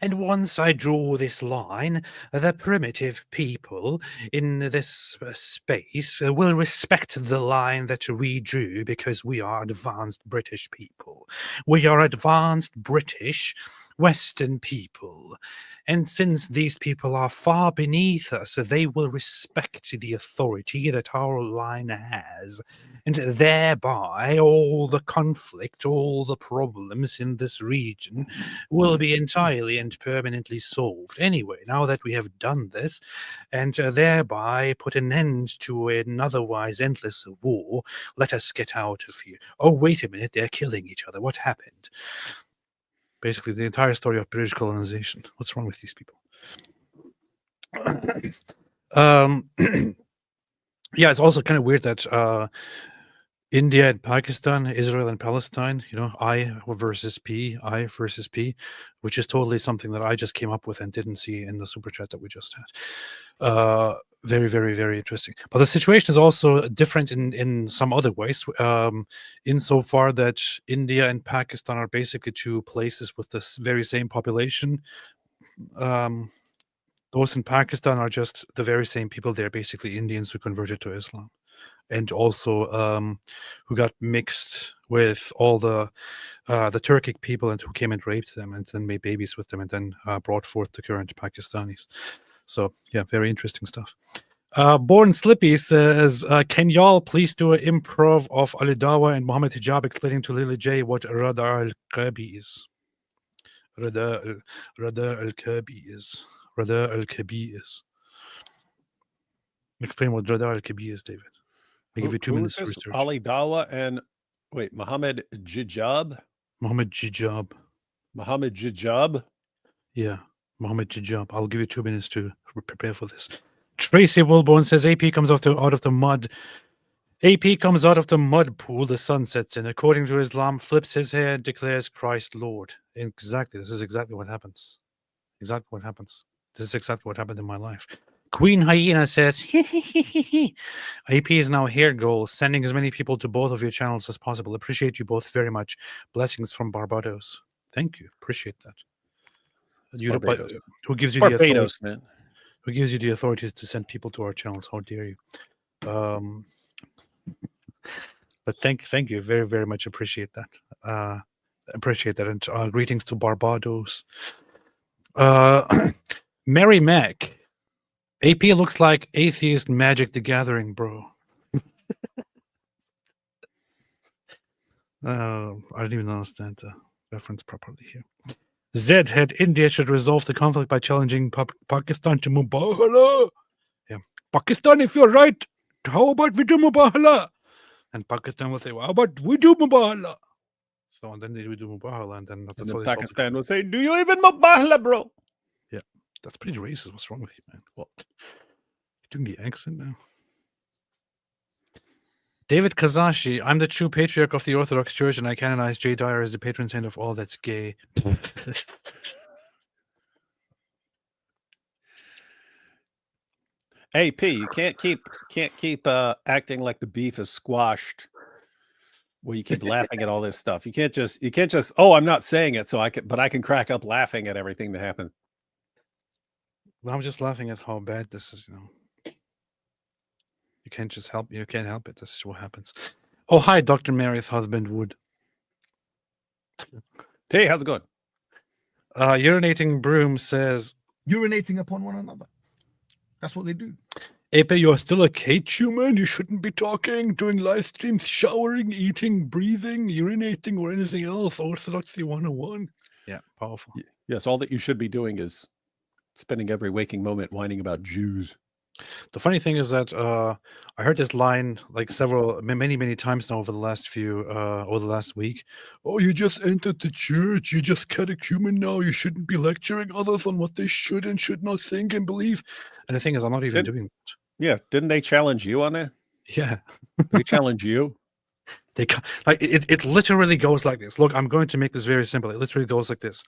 And once I draw this line, the primitive people in this space will respect the line that we drew because we are advanced British people. We are advanced British Western people. And since these people are far beneath us, they will respect the authority that our line has. And thereby, all the conflict, all the problems in this region will be entirely and permanently solved. Anyway, now that we have done this, and thereby put an end to an otherwise endless war, let us get out of here. Oh, wait a minute, they're killing each other. What happened? Basically, the entire story of British colonization. What's wrong with these people? Yeah, it's also kind of weird that India and Pakistan, Israel and Palestine, I versus P, which is totally something that I just came up with and didn't see in the super chat that we just had. Very, very, very interesting. But the situation is also different in some other ways, insofar that India and Pakistan are basically two places with the very same population. Those in Pakistan are just the very same people. They're basically Indians who converted to Islam. And also who got mixed with all the Turkic people and who came and raped them and then made babies with them and then brought forth the current Pakistanis. So, yeah, very interesting stuff. Born Slippy says, can y'all please do an improv of Ali Dawa and Muhammad Hijab explaining to Lily J what Rada al-Kabi is? Rada al-Kabi is. Rada al-Kabi is. Explain what Rada al-Kabi is, David. I give you 2 minutes to research. Ali Dawa and Muhammad Hijab. Muhammad Hijab. Muhammad Hijab. Yeah, Muhammad Hijab. I'll give you 2 minutes to prepare for this. Tracy Wilborn says AP comes out of the mud. AP comes out of the mud pool. The sun sets in. According to Islam, flips his hair and declares Christ Lord. Exactly. This is exactly what happens. Exactly what happens. This is exactly what happened in my life. Queen Hyena says, AP is now here goal, sending as many people to both of your channels as possible. Appreciate you both very much. Blessings from Barbados. Thank you. Appreciate that. Who gives you the authority? Man. Who gives you the authority to send people to our channels? How dare you? But thank you. Very, very much appreciate that. Appreciate that. And greetings to Barbados. Mary Mac. AP looks like Atheist Magic the Gathering, bro. I didn't even understand the reference properly here. Zed had India should resolve the conflict by challenging Pakistan to Mubahala. Yeah. Pakistan, if you're right, how about we do Mubahala? And Pakistan will say, well, how about we do Mubahala? So and then they will do Mubahala, and then that's what Pakistan will say, do you even Mubahala, bro? Yeah. That's pretty racist. What's wrong with you, man? What? You're doing the accent now. David Kazashi, I'm the true patriarch of the Orthodox Church, and I canonize Jay Dyer as the patron saint of all that's gay. AP, you can't keep acting like the beef is squashed. Well, you keep laughing at all this stuff. You can't just. Oh, I'm not saying it, so I can crack up laughing at everything that happened. Well, I'm just laughing at how bad this is. You can't help it. This is what happens. Oh, hi, Dr. Mary's husband, Wood. Hey, how's it going? Urinating Broom says, urinating upon one another. That's what they do. Ape, you're still a Kate human. You shouldn't be talking, doing live streams, showering, eating, breathing, urinating, or anything else. Orthodoxy 101. Yeah, powerful. Yes, all that you should be doing is spending every waking moment whining about Jews. The funny thing is that I heard this line like many times now over the last week. Oh, you just entered the church. You just catechumen now. You shouldn't be lecturing others on what they should and should not think and believe. And the thing is, I'm not even doing that. Yeah, didn't they challenge you on that? Yeah, they challenge you. They like it. Literally goes like this. Look, I'm going to make this very simple. It literally goes like this.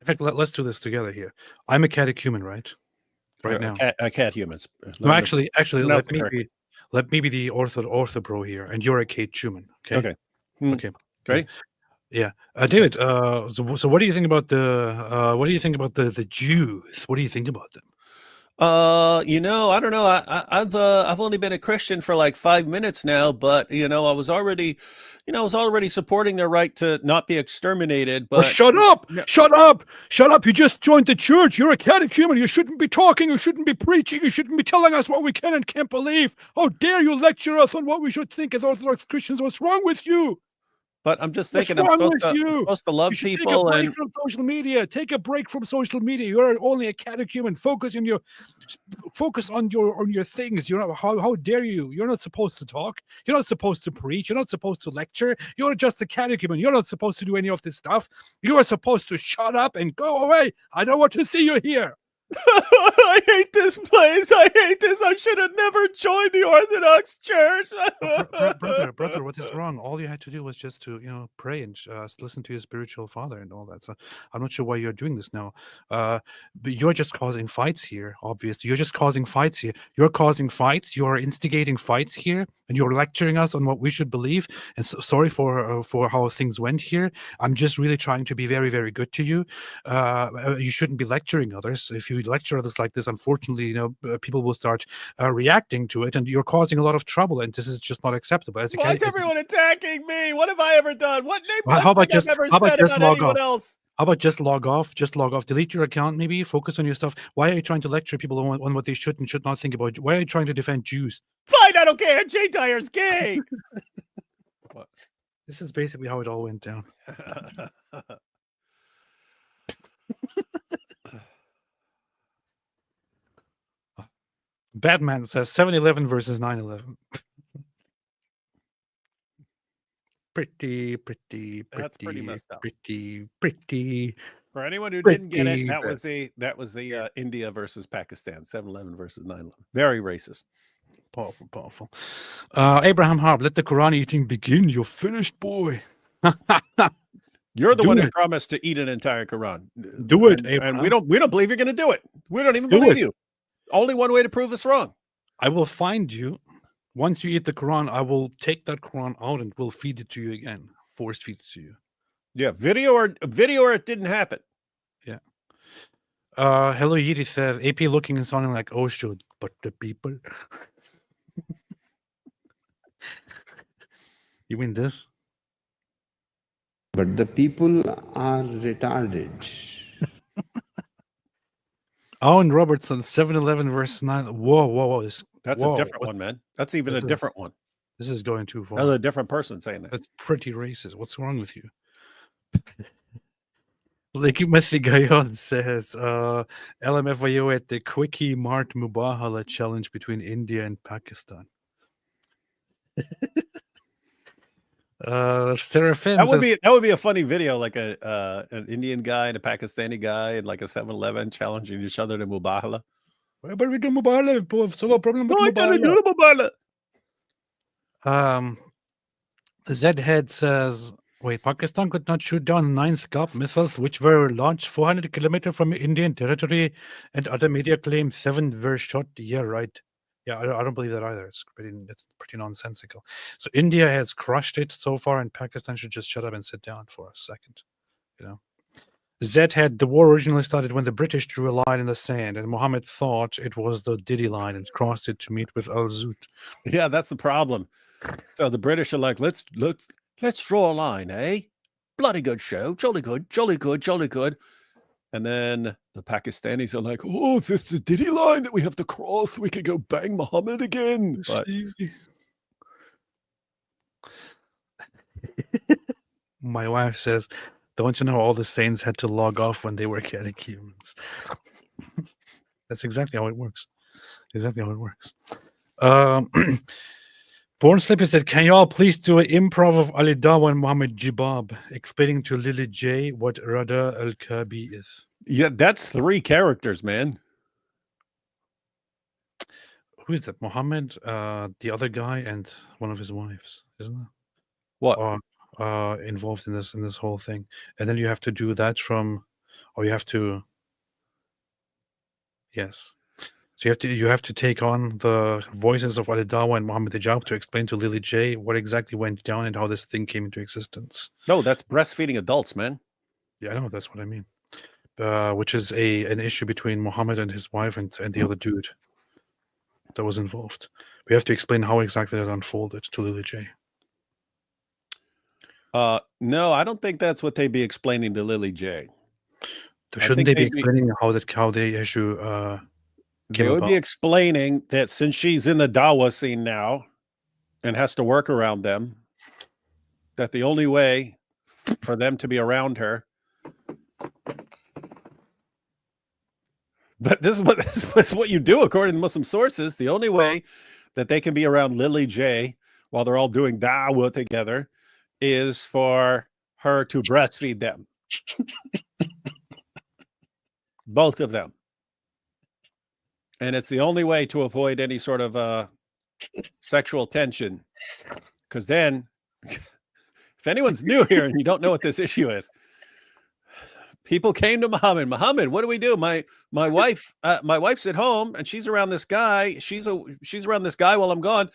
In fact, let's do this together here. I'm a catechumen, right? Right now, a cat humans. No, actually, let me be the ortho bro here, and you're a Kate Schumann. Okay. Okay. Okay. Great. Yeah. David. So what do you think about the Jews? What do you think about them? I don't know. I've only been a Christian for like 5 minutes now, but I was already supporting their right to not be exterminated. But shut up! No. Shut up! Shut up! You just joined the church. You're a catechumen. You shouldn't be talking. You shouldn't be preaching. You shouldn't be telling us what we can and can't believe. How dare you lecture us on what we should think as Orthodox Christians? What's wrong with you? But I'm just What's thinking wrong I'm with you? supposed to love You should take a people break and from social media. Take a break from social media. You're only a catechumen. Focus on your things. You're not, how dare you? You're not supposed to talk. You're not supposed to preach. You're not supposed to lecture. You're just a catechumen. You're not supposed to do any of this stuff. You are supposed to shut up and go away. I don't want to see you here. I hate this place. I hate this. I should have never joined the Orthodox Church. brother, what is wrong? All you had to do was just to pray and listen to your spiritual father and all that. So I'm not sure why you're doing this now. But you're just causing fights here. Obviously, you're just causing fights here. You're causing fights. You're instigating fights here, and you're lecturing us on what we should believe. And sorry for how things went here. I'm just really trying to be very, very good to you. You shouldn't be lecturing others. If you lecture others like this, unfortunately, people will start reacting to it, and you're causing a lot of trouble, and this is just not acceptable. Why is everyone attacking me? What have I ever done? What name how about I've ever said about anyone else? How about just log off? Just log off. Delete your account, maybe. Focus on your stuff. Why are you trying to lecture people on what they should and should not think about? Why are you trying to defend Jews? Fine, I don't care. Jay Dyer's gay. What? This is basically how it all went down. Batman says 7-Eleven versus 9/11. Pretty. That's pretty messed up. Pretty. For anyone who didn't get it, that was the India versus Pakistan, 7-Eleven versus 9/11. Very racist. Powerful. Abraham Harb, let the Quran eating begin. You're finished, boy. You're the one who promised to eat an entire Quran. Do it, Abraham. And we don't believe you're going to do it. We don't even believe you. Only one way to prove us wrong. I will find you. Once you eat the Quran, I will take that Quran out and we'll feed it to you again. Force feed it to you. Yeah, video or it didn't happen. Yeah. Hello Yidi says AP looking and sounding like Osho, but the people. You mean this? But the people are retarded. Owen Robertson, 7-Eleven versus 9. Whoa. That's a different one, man. That's even a different one. This is going too far. That's a different person saying that. That's pretty racist. What's wrong with you? Like Messi Gayon says, LMFAO at the Quickie Mart Mubahala challenge between India and Pakistan. Seraphim that would be a funny video, like an Indian guy and a Pakistani guy and like a 7-Eleven challenging each other to Mubahala. But we do Mubahala. So problem with Mubahala. Zhead says, wait, Pakistan could not shoot down 9 Scalp missiles, which were launched 400 kilometers from Indian territory, and other media claim 7 were shot. Yeah, right. Yeah, I don't believe that either. It's pretty nonsensical. So India has crushed it so far, and Pakistan should just shut up and sit down for a second. The war originally started when the British drew a line in the sand, and Mohammed thought it was the Didi line and crossed it to meet with Al-Zut. Yeah, that's the problem. So the British are like, let's draw a line, eh? Bloody good show, jolly good. And then the Pakistanis are like, oh, is this the Didi line that we have to cross so we can go bang Muhammad again? But my wife says, don't you know all the saints had to log off when they were catechumens? That's exactly how it works. Born Slipper said, can you all please do an improv of Ali Dawa and Muhammad Jibab, explaining to Lily J what Rada al-Kabi is? Yeah, that's 3 characters, man. Who is that? Muhammad, the other guy, and one of his wives, isn't it? What? Involved in this whole thing. And then you have to do that from, or you have to, yes. So you have to take on the voices of Ali Dawa and Muhammad Hijab to explain to Lily J what exactly went down and how this thing came into existence. No, that's breastfeeding adults, man. Yeah, I know, that's what I mean. Which is an issue between Muhammad and his wife and the other dude that was involved. We have to explain how exactly that unfolded to Lily J. No, I don't think that's what they'd be explaining to Lily J. Shouldn't they be explaining how the issue they would be explaining that since she's in the Dawa scene now and has to work around them, that the only way for them to be around her. But this is what you do according to Muslim sources. The only way that they can be around Lily J while they're all doing Dawa together is for her to breastfeed them. Both of them. And it's the only way to avoid any sort of sexual tension. Because then, if anyone's new here and you don't know what this issue is, people came to Muhammad. Muhammad, what do we do? My wife's at home and she's around this guy. She's around this guy while I'm gone.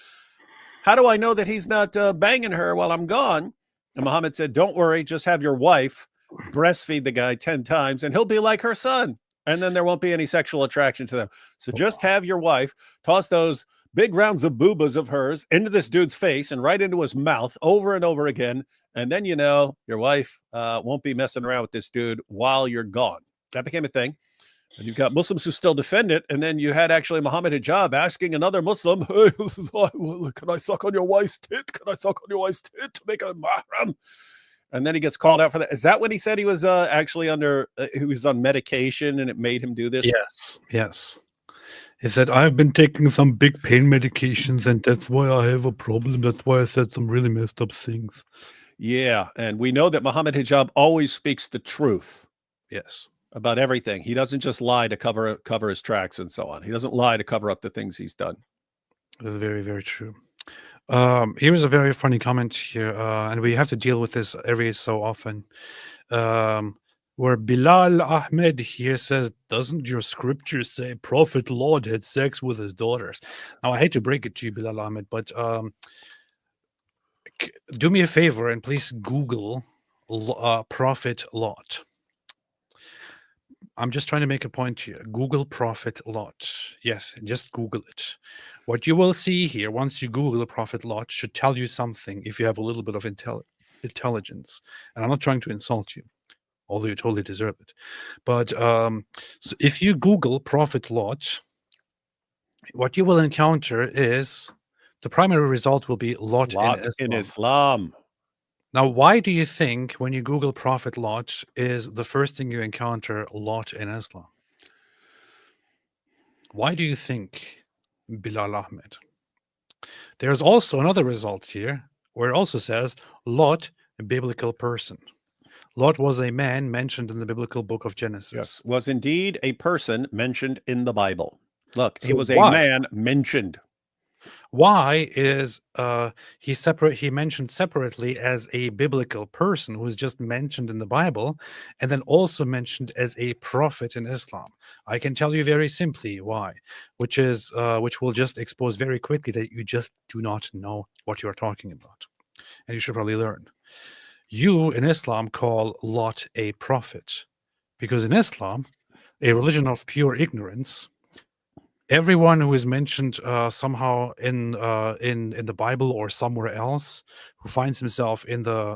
How do I know that he's not banging her while I'm gone? And Muhammad said, don't worry, just have your wife breastfeed the guy 10 times and he'll be like her son. And then there won't be any sexual attraction to them. So just have your wife toss those big rounds of boobas of hers into this dude's face and right into his mouth over and over again. And then, you know, your wife won't be messing around with this dude while you're gone. That became a thing. And you've got Muslims who still defend it. And then you had actually Muhammad Hijab asking another Muslim, hey, can I suck on your wife's tit? Can I suck on your wife's tit to make a mahram? And then he gets called out for that. Is that when he said he was actually he was on medication and it made him do this? Yes. He said, I've been taking some big pain medications and that's why I have a problem. That's why I said some really messed up things. Yeah. And we know that Muhammad Hijab always speaks the truth. Yes. About everything. He doesn't just lie to cover his tracks and so on. He doesn't lie to cover up the things he's done. That's very, very true. Here's a very funny comment here, and we have to deal with this every so often. Where Bilal Ahmed here says, doesn't your scripture say Prophet Lord had sex with his daughters? Now, I hate to break it to you, Bilal Ahmed, but do me a favor and please Google Prophet Lot. I'm just trying to make a point here. Google Prophet Lot. Yes, just Google it. What you will see here, once you Google Prophet Lot, should tell you something if you have a little bit of intelligence. And I'm not trying to insult you, although you totally deserve it. But so if you Google Prophet Lot, what you will encounter is the primary result will be Lot in Islam. Now, why do you think when you Google Prophet Lot is the first thing you encounter Lot in Islam? Why do you think, Bilal Ahmed? There's also another result here where it also says Lot, a biblical person. Lot was a man mentioned in the biblical book of Genesis. Yes, was indeed a person mentioned in the Bible. Look, So he was a why? man mentioned. Why is he mentioned separately as a biblical person who is just mentioned in the Bible and then also mentioned as a prophet in Islam? I can tell you very simply why, which will just expose very quickly that you just do not know what you are talking about. And you should probably learn. You in Islam call Lot a prophet because in Islam, a religion of pure ignorance, everyone who is mentioned somehow in the Bible or somewhere else, who finds himself in the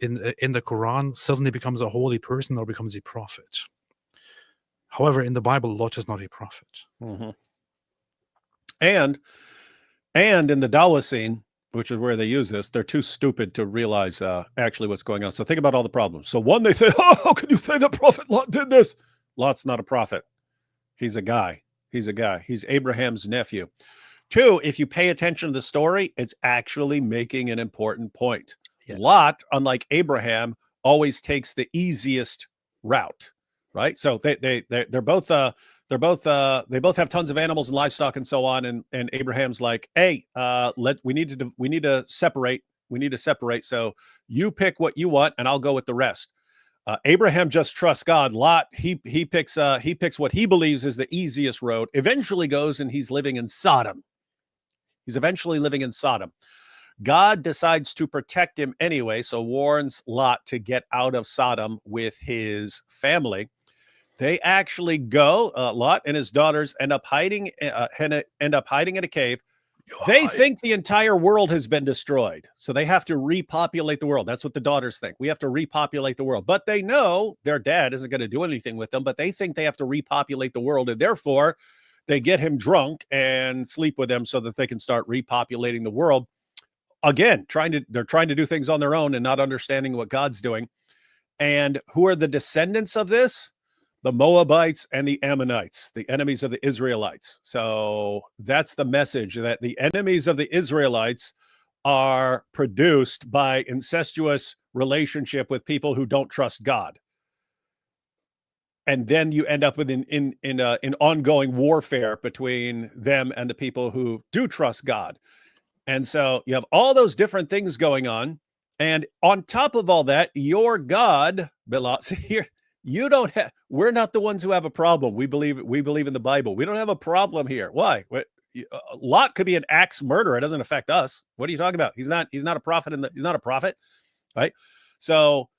Quran, suddenly becomes a holy person or becomes a prophet. However, in the Bible, Lot is not a prophet. Mm-hmm. And in the Dawa scene, which is where they use this, they're too stupid to realize actually what's going on. So think about all the problems. So one, they say, oh, how can you say that Prophet Lot did this? Lot's not a prophet. He's a guy. He's a guy. He's Abraham's nephew. Two, if you pay attention to the story, it's actually making an important point. Yes. Lot, unlike Abraham, always takes the easiest route, right? So they both have tons of animals and livestock and so on. And Abraham's like, hey, we need to separate. We need to separate. So you pick what you want, and I'll go with the rest. Abraham just trusts God. Lot, he picks what he believes is the easiest road. Eventually goes and he's living in Sodom. He's eventually living in Sodom. God decides to protect him anyway, so warns Lot to get out of Sodom with his family. They actually go. Lot and his daughters end up hiding in a cave. They think the entire world has been destroyed, so they have to repopulate the world. That's what the daughters think. We have to repopulate the world, but they know their dad isn't going to do anything with them, but they think they have to repopulate the world, and therefore they get him drunk and sleep with him so that they can start repopulating the world. Again, they're trying to do things on their own and not understanding what God's doing. And who are the descendants of this? The Moabites and the Ammonites, the enemies of the Israelites. So that's the message, that the enemies of the Israelites are produced by incestuous relationship with people who don't trust God. And then you end up with an ongoing warfare between them and the people who do trust God. And so you have all those different things going on. And on top of all that, your God, here, you don't have, we're not the ones who have a problem. We believe in the Bible. We don't have a problem here. Why? Lot could be an axe murderer. It doesn't affect us. What are you talking about? He's not a prophet he's not a prophet, right? So,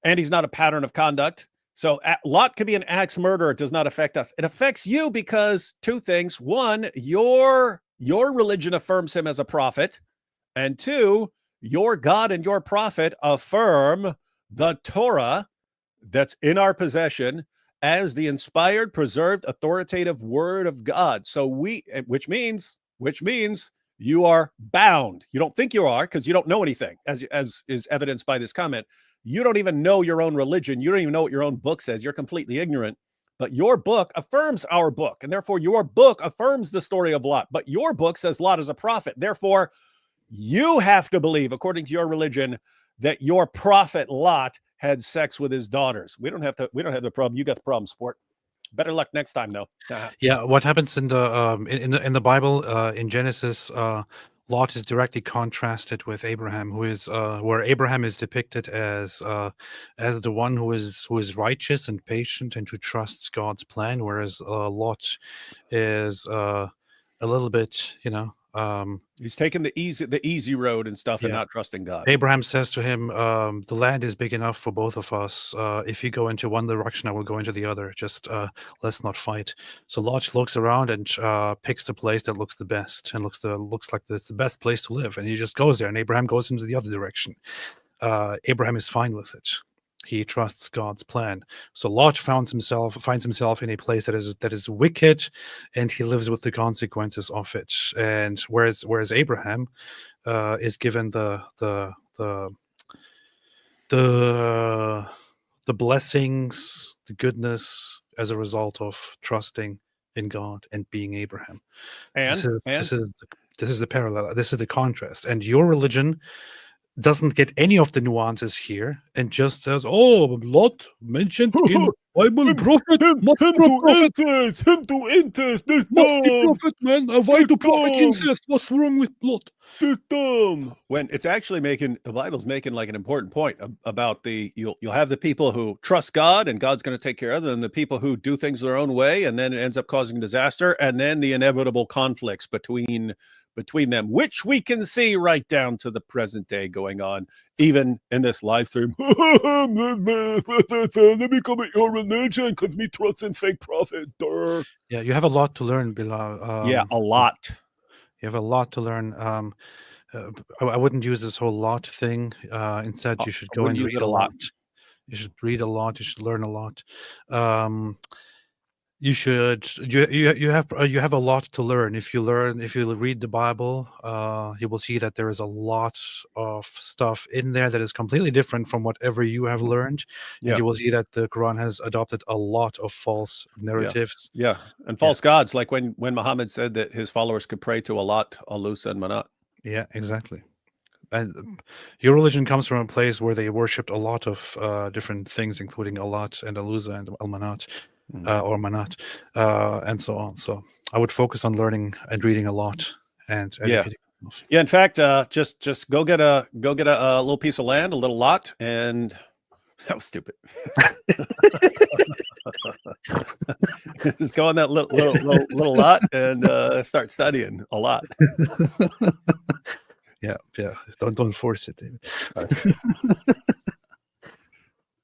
and he's not a pattern of conduct. So Lot could be an axe murderer. It does not affect us. It affects you because two things. One, your religion affirms him as a prophet. And two, your God and your prophet affirm the Torah that's in our possession as the inspired, preserved, authoritative word of God. So which means you are bound. You don't think you are because you don't know anything, as is evidenced by this comment. You don't even know your own religion. You don't even know what your own book says. You're completely ignorant. But your book affirms our book, and therefore your book affirms the story of Lot. But your book says Lot is a prophet. Therefore, you have to believe, according to your religion, that your prophet Lot had sex with his daughters. We don't have the problem. You got the problem, sport. Better luck next time, though. Yeah, what happens in the Bible, in Genesis, Lot is directly contrasted with Abraham, who is where Abraham is depicted as the one who is righteous and patient and who trusts God's plan, whereas Lot is a little bit, he's taking the easy road and stuff, and Yeah. not trusting God. Abraham says to him, the land is big enough for both of us. If you go into one direction, I will go into the other. Just let's not fight. So Lot looks around and picks the place that looks the best and looks like it's the best place to live. And he just goes there, and Abraham goes into the other direction. Abraham is fine with it. He trusts God's plan. So Lot finds himself in a place that is wicked, and he lives with the consequences of it. And whereas Abraham is given the blessings, the goodness as a result of trusting in God and being Abraham. This is the parallel. This is the contrast. And your religion doesn't get any of the nuances here and just says, "Oh, Lot mentioned in Bible prophet, must be prophet, man. Why do prophet incest? What's wrong with Lot?" When it's actually the Bible's making like an important point about you'll have the people who trust God and God's going to take care of them, and the people who do things their own way, and then it ends up causing disaster, and then the inevitable conflicts between them, which we can see right down to the present day going on, even in this live stream. Let me come at your religion because me trust in fake prophet. Yeah, you have a lot to learn, Bilal. Yeah, a lot. You have a lot to learn. I wouldn't use this whole lot thing. Instead, you should go and read a lot. You should read a lot. You should learn a lot. You have a lot to learn. If you read the Bible, you will see that there is a lot of stuff in there that is completely different from whatever you have learned. Yeah. And you will see that the Quran has adopted a lot of false narratives. Yeah. And false gods, like when Muhammad said that his followers could pray to Allat, Alus, and Manat. Yeah, exactly. And your religion comes from a place where they worshipped a lot of different things, including Allat and Aluza and Al-Manat. Or Manat, and so on. So I would focus on learning and reading a lot and educating yourself. Yeah. In fact, just go get a little piece of land, a little lot, and That was stupid. Just go on that little lot and start studying a lot. Yeah. Don't force it, David.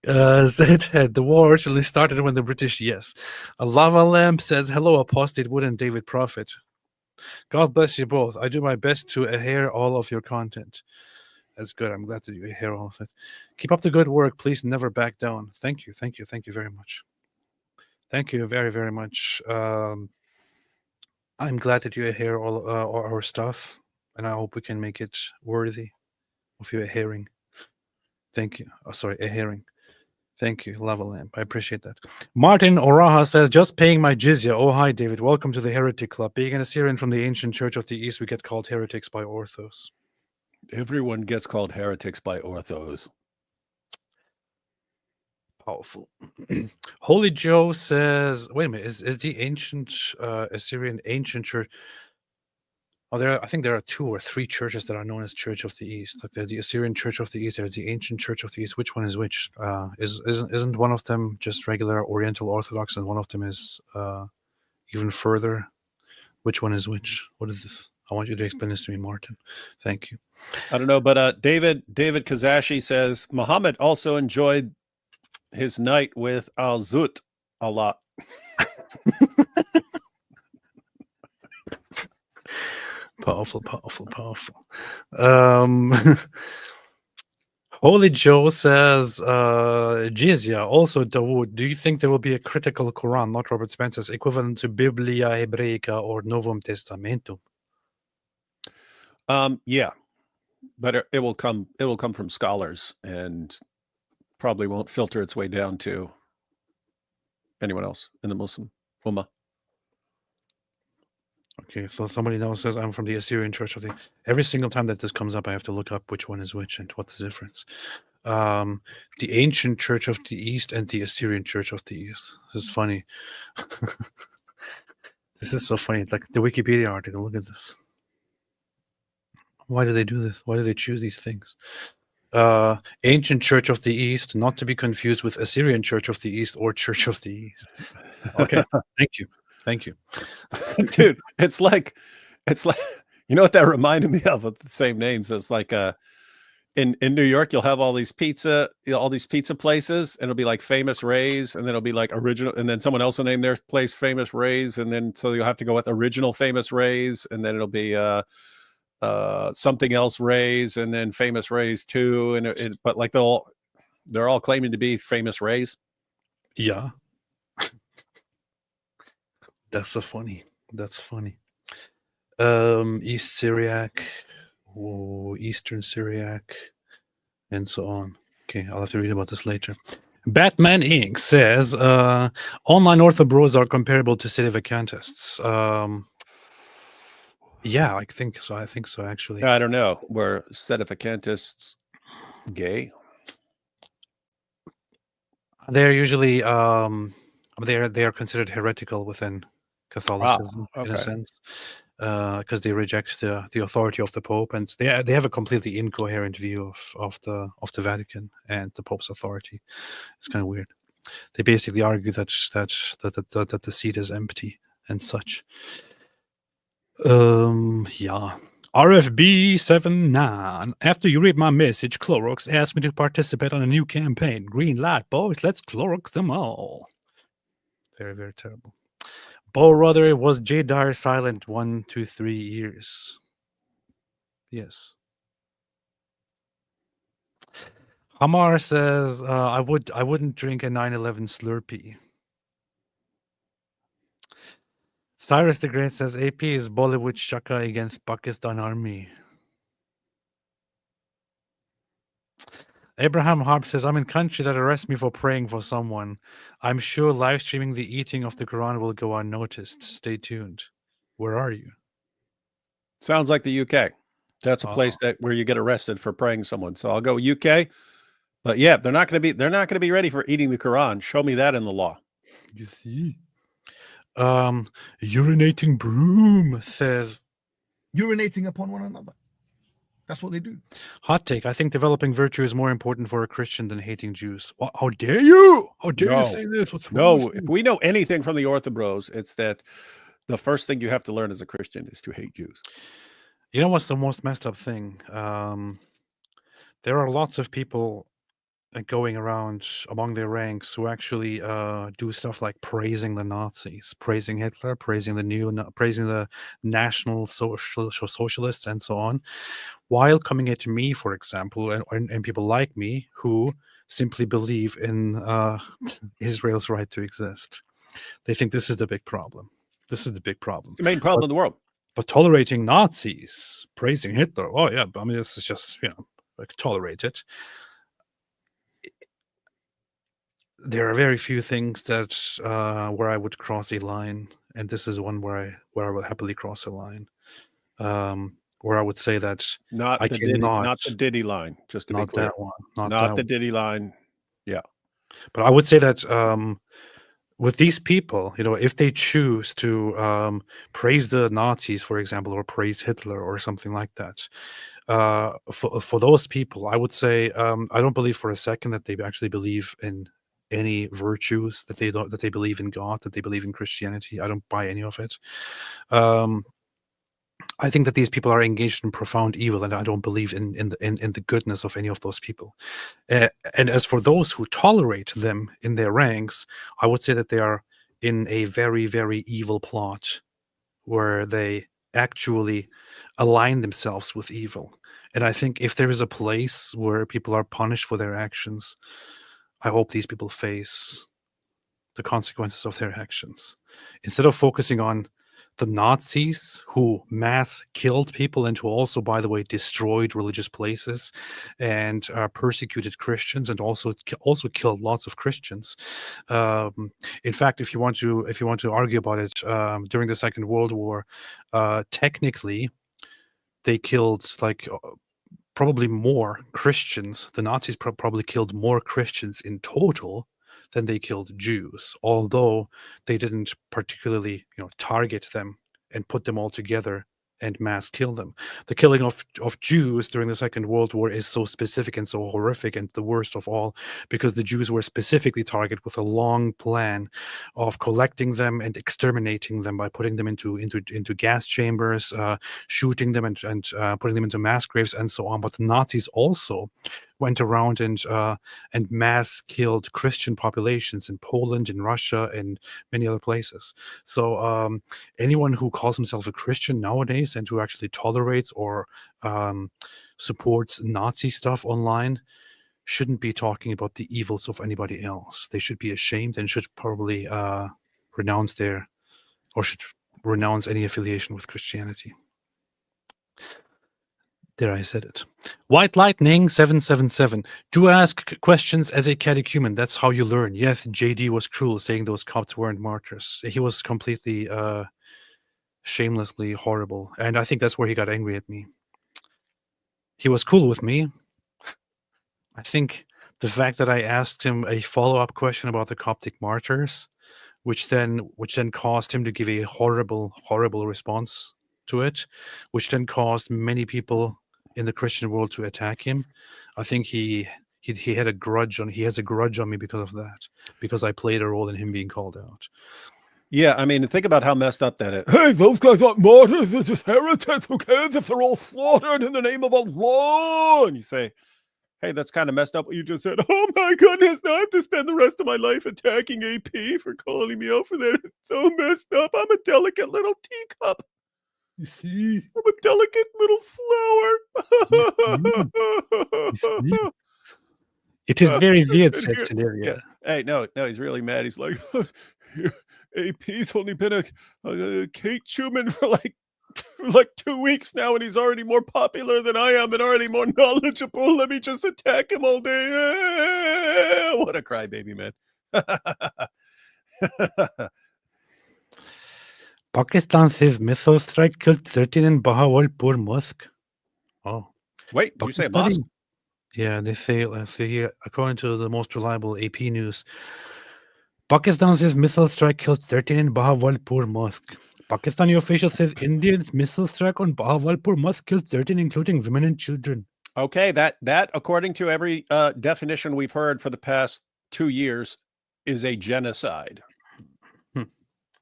Zedhead, the war actually started when the British, yes. A lava lamp says, hello, apostate Wood and David Prophet. God bless you both. I do my best to adhere all of your content. That's good. I'm glad that you hear all of it. Keep up the good work. Please never back down. Thank you very much. Thank you very, very much. I'm glad that you hear all our stuff, and I hope we can make it worthy of your hearing. Thank you. Oh, sorry, a hearing. Thank you, Lava Lamp. I appreciate that. Martin Oraha says, just paying my jizya. Oh, hi, David. Welcome to the Heretic Club. Being an Assyrian from the ancient Church of the East, we get called heretics by Orthos. Everyone gets called heretics by Orthos. Powerful. Holy Joe says, wait a minute, is the ancient Assyrian ancient church? Oh, I think there are 2 or 3 churches that are known as Church of the East. Like there's the Assyrian Church of the East, there's the ancient Church of the East. Which one is which? Isn't one of them just regular Oriental Orthodox, and one of them is even further? Which one is which? What is this? I want you to explain this to me, Martin. Thank you. I don't know, but David Kazashi says Muhammad also enjoyed his night with Al-Zut a lot. Powerful. Holy Joe says, Jizya, also Dawood, do you think there will be a critical Quran, not Robert Spencer's, equivalent to Biblia Hebraica or Novum Testamentum? Yeah, but it will come from scholars and probably won't filter its way down to anyone else in the Muslim Ummah. Okay, so somebody now says I'm from the Assyrian Church of the. Every single time that this comes up, I have to look up which one is which and what's the difference. The ancient Church of the East and the Assyrian Church of the East. This is funny. This is so funny. Like the Wikipedia article. Look at this. Why do they do this? Why do they choose these things? Ancient Church of the East, not to be confused with Assyrian Church of the East or Church of the East. Okay, thank you. Dude, it's like you know what that reminded me of the same names. It's like in New York, you'll have all these pizza places, and it'll be like Famous Ray's, and then it'll be like original, and then someone else will name their place Famous Ray's, and then so you'll have to go with original Famous Ray's, and then it'll be something else Ray's, and then Famous Ray's too, and but like they're all claiming to be Famous Ray's. Yeah. That's so funny. That's funny. East Syriac, Eastern Syriac, and so on. Okay, I'll have to read about this later. Batman Inc. says online ortho bros are comparable to sedevacantists. Yeah, I think so. Actually. I don't know. Were sedevacantists gay? They're usually they are considered heretical within Catholicism in a sense, because they reject the authority of the Pope, and they have a completely incoherent view of the Vatican and the Pope's authority. It's kind of weird. They basically argue that the seat is empty and such. Yeah. RFB79. After you read my message, Clorox asked me to participate on a new campaign. Green light, boys. Let's Clorox them all. Very, very terrible. Bo Rudder, was Jay Dyer silent 1 to 3 years? Yes. Hamar says, I wouldn't drink a 9/11 Slurpee. Cyrus the Great says, AP is Bollywood Shaka against Pakistan army. Abraham Harp says, I'm in country that arrest me for praying for someone. I'm sure live streaming the eating of the Quran will go unnoticed. Stay tuned. Where are you? Sounds like the UK. That's a place where you get arrested for praying someone. So I'll go UK. But yeah, they're not going to be ready for eating the Quran. Show me that in the law. You see. Urinating Broom says, urinating upon one another. That's what they do. Hot take. I think developing virtue is more important for a Christian than hating Jews. How dare you? How dare you say this? What's wrong No, with if you? we know anything from the Orthodox, it's that the first thing you have to learn as a Christian is to hate Jews. You know what's the most messed up thing? There are lots of people going around among their ranks who actually do stuff like praising the Nazis, praising Hitler, praising the national socialists, and so on, while coming at me, for example, and people like me who simply believe in Israel's right to exist. They think this is the big problem. This is the big problem. It's the main problem in the world. But tolerating Nazis, praising Hitler, oh yeah, I mean, this is just, like, tolerate it. There are very few things that where I would cross a line, and this is one where I would happily cross a line. Where I would say that Not I the cannot, not the Diddy line, just to be not clear. that one, not Not that the one. Diddy line. Yeah. But I would say that with these people, if they choose to praise the Nazis, for example, or praise Hitler or something like that, for those people, I would say I don't believe for a second that they actually believe in any virtues, that they believe in God, that they believe in Christianity. I don't buy any of it. I think that these people are engaged in profound evil, and I don't believe in the goodness of any of those people. And as for those who tolerate them in their ranks, I would say that they are in a very, very evil plot where they actually align themselves with evil. And I think if there is a place where people are punished for their actions, I hope these people face the consequences of their actions. Instead of focusing on the Nazis who mass killed people and who also, by the way, destroyed religious places and persecuted Christians and also killed lots of Christians. In fact, if you want to argue about it, during the Second World War, technically, they killed probably more Christians. The Nazis probably killed more Christians in total than they killed Jews, although they didn't particularly, target them and put them all together and mass kill them. The killing of Jews during the Second World War is so specific and so horrific and the worst of all, because the Jews were specifically targeted with a long plan of collecting them and exterminating them by putting them into gas chambers, shooting them and putting them into mass graves and so on. But the Nazis also went around and mass killed Christian populations in Poland, in Russia, and many other places. So anyone who calls himself a Christian nowadays and who actually tolerates or supports Nazi stuff online shouldn't be talking about the evils of anybody else. They should be ashamed and should probably renounce any affiliation with Christianity. There, I said it. White Lightning 777. Do ask questions as a catechumen. That's how you learn. Yes, JD was cruel saying those Copts weren't martyrs. He was completely shamelessly horrible. And I think that's where he got angry at me. He was cool with me. I think the fact that I asked him a follow-up question about the Coptic martyrs, which then caused him to give a horrible, horrible response to it, which then caused many people in the Christian world to attack him. I think he has a grudge on me because of that, because I played a role in him being called out. Yeah, I mean, think about how messed up that is. Hey, those guys aren't martyrs, they're just heretics. Who cares if they're all slaughtered in the name of Allah? And you say, hey, that's kind of messed up what you just said. Oh my goodness, now I have to spend the rest of my life attacking AP for calling me out for that. It's so messed up. I'm a delicate little teacup. You see? I'm a delicate little flower. You see? It is very weird, said Celeria. Yeah. Hey, no, he's really mad. He's like, AP's only been a Kate Schumann for like 2 weeks now, and he's already more popular than I am and already more knowledgeable. Let me just attack him all day. What a crybaby, man. Pakistan says missile strike killed 13 in Bahawalpur mosque. Oh. Wait, did you say mosque? Yeah, they say here, according to the most reliable AP news, Pakistan says missile strike killed 13 in Bahawalpur mosque. Pakistani official says Indians missile strike on Bahawalpur must kill 13, including women and children. Okay, that according to every definition we've heard for the past 2 years is a genocide.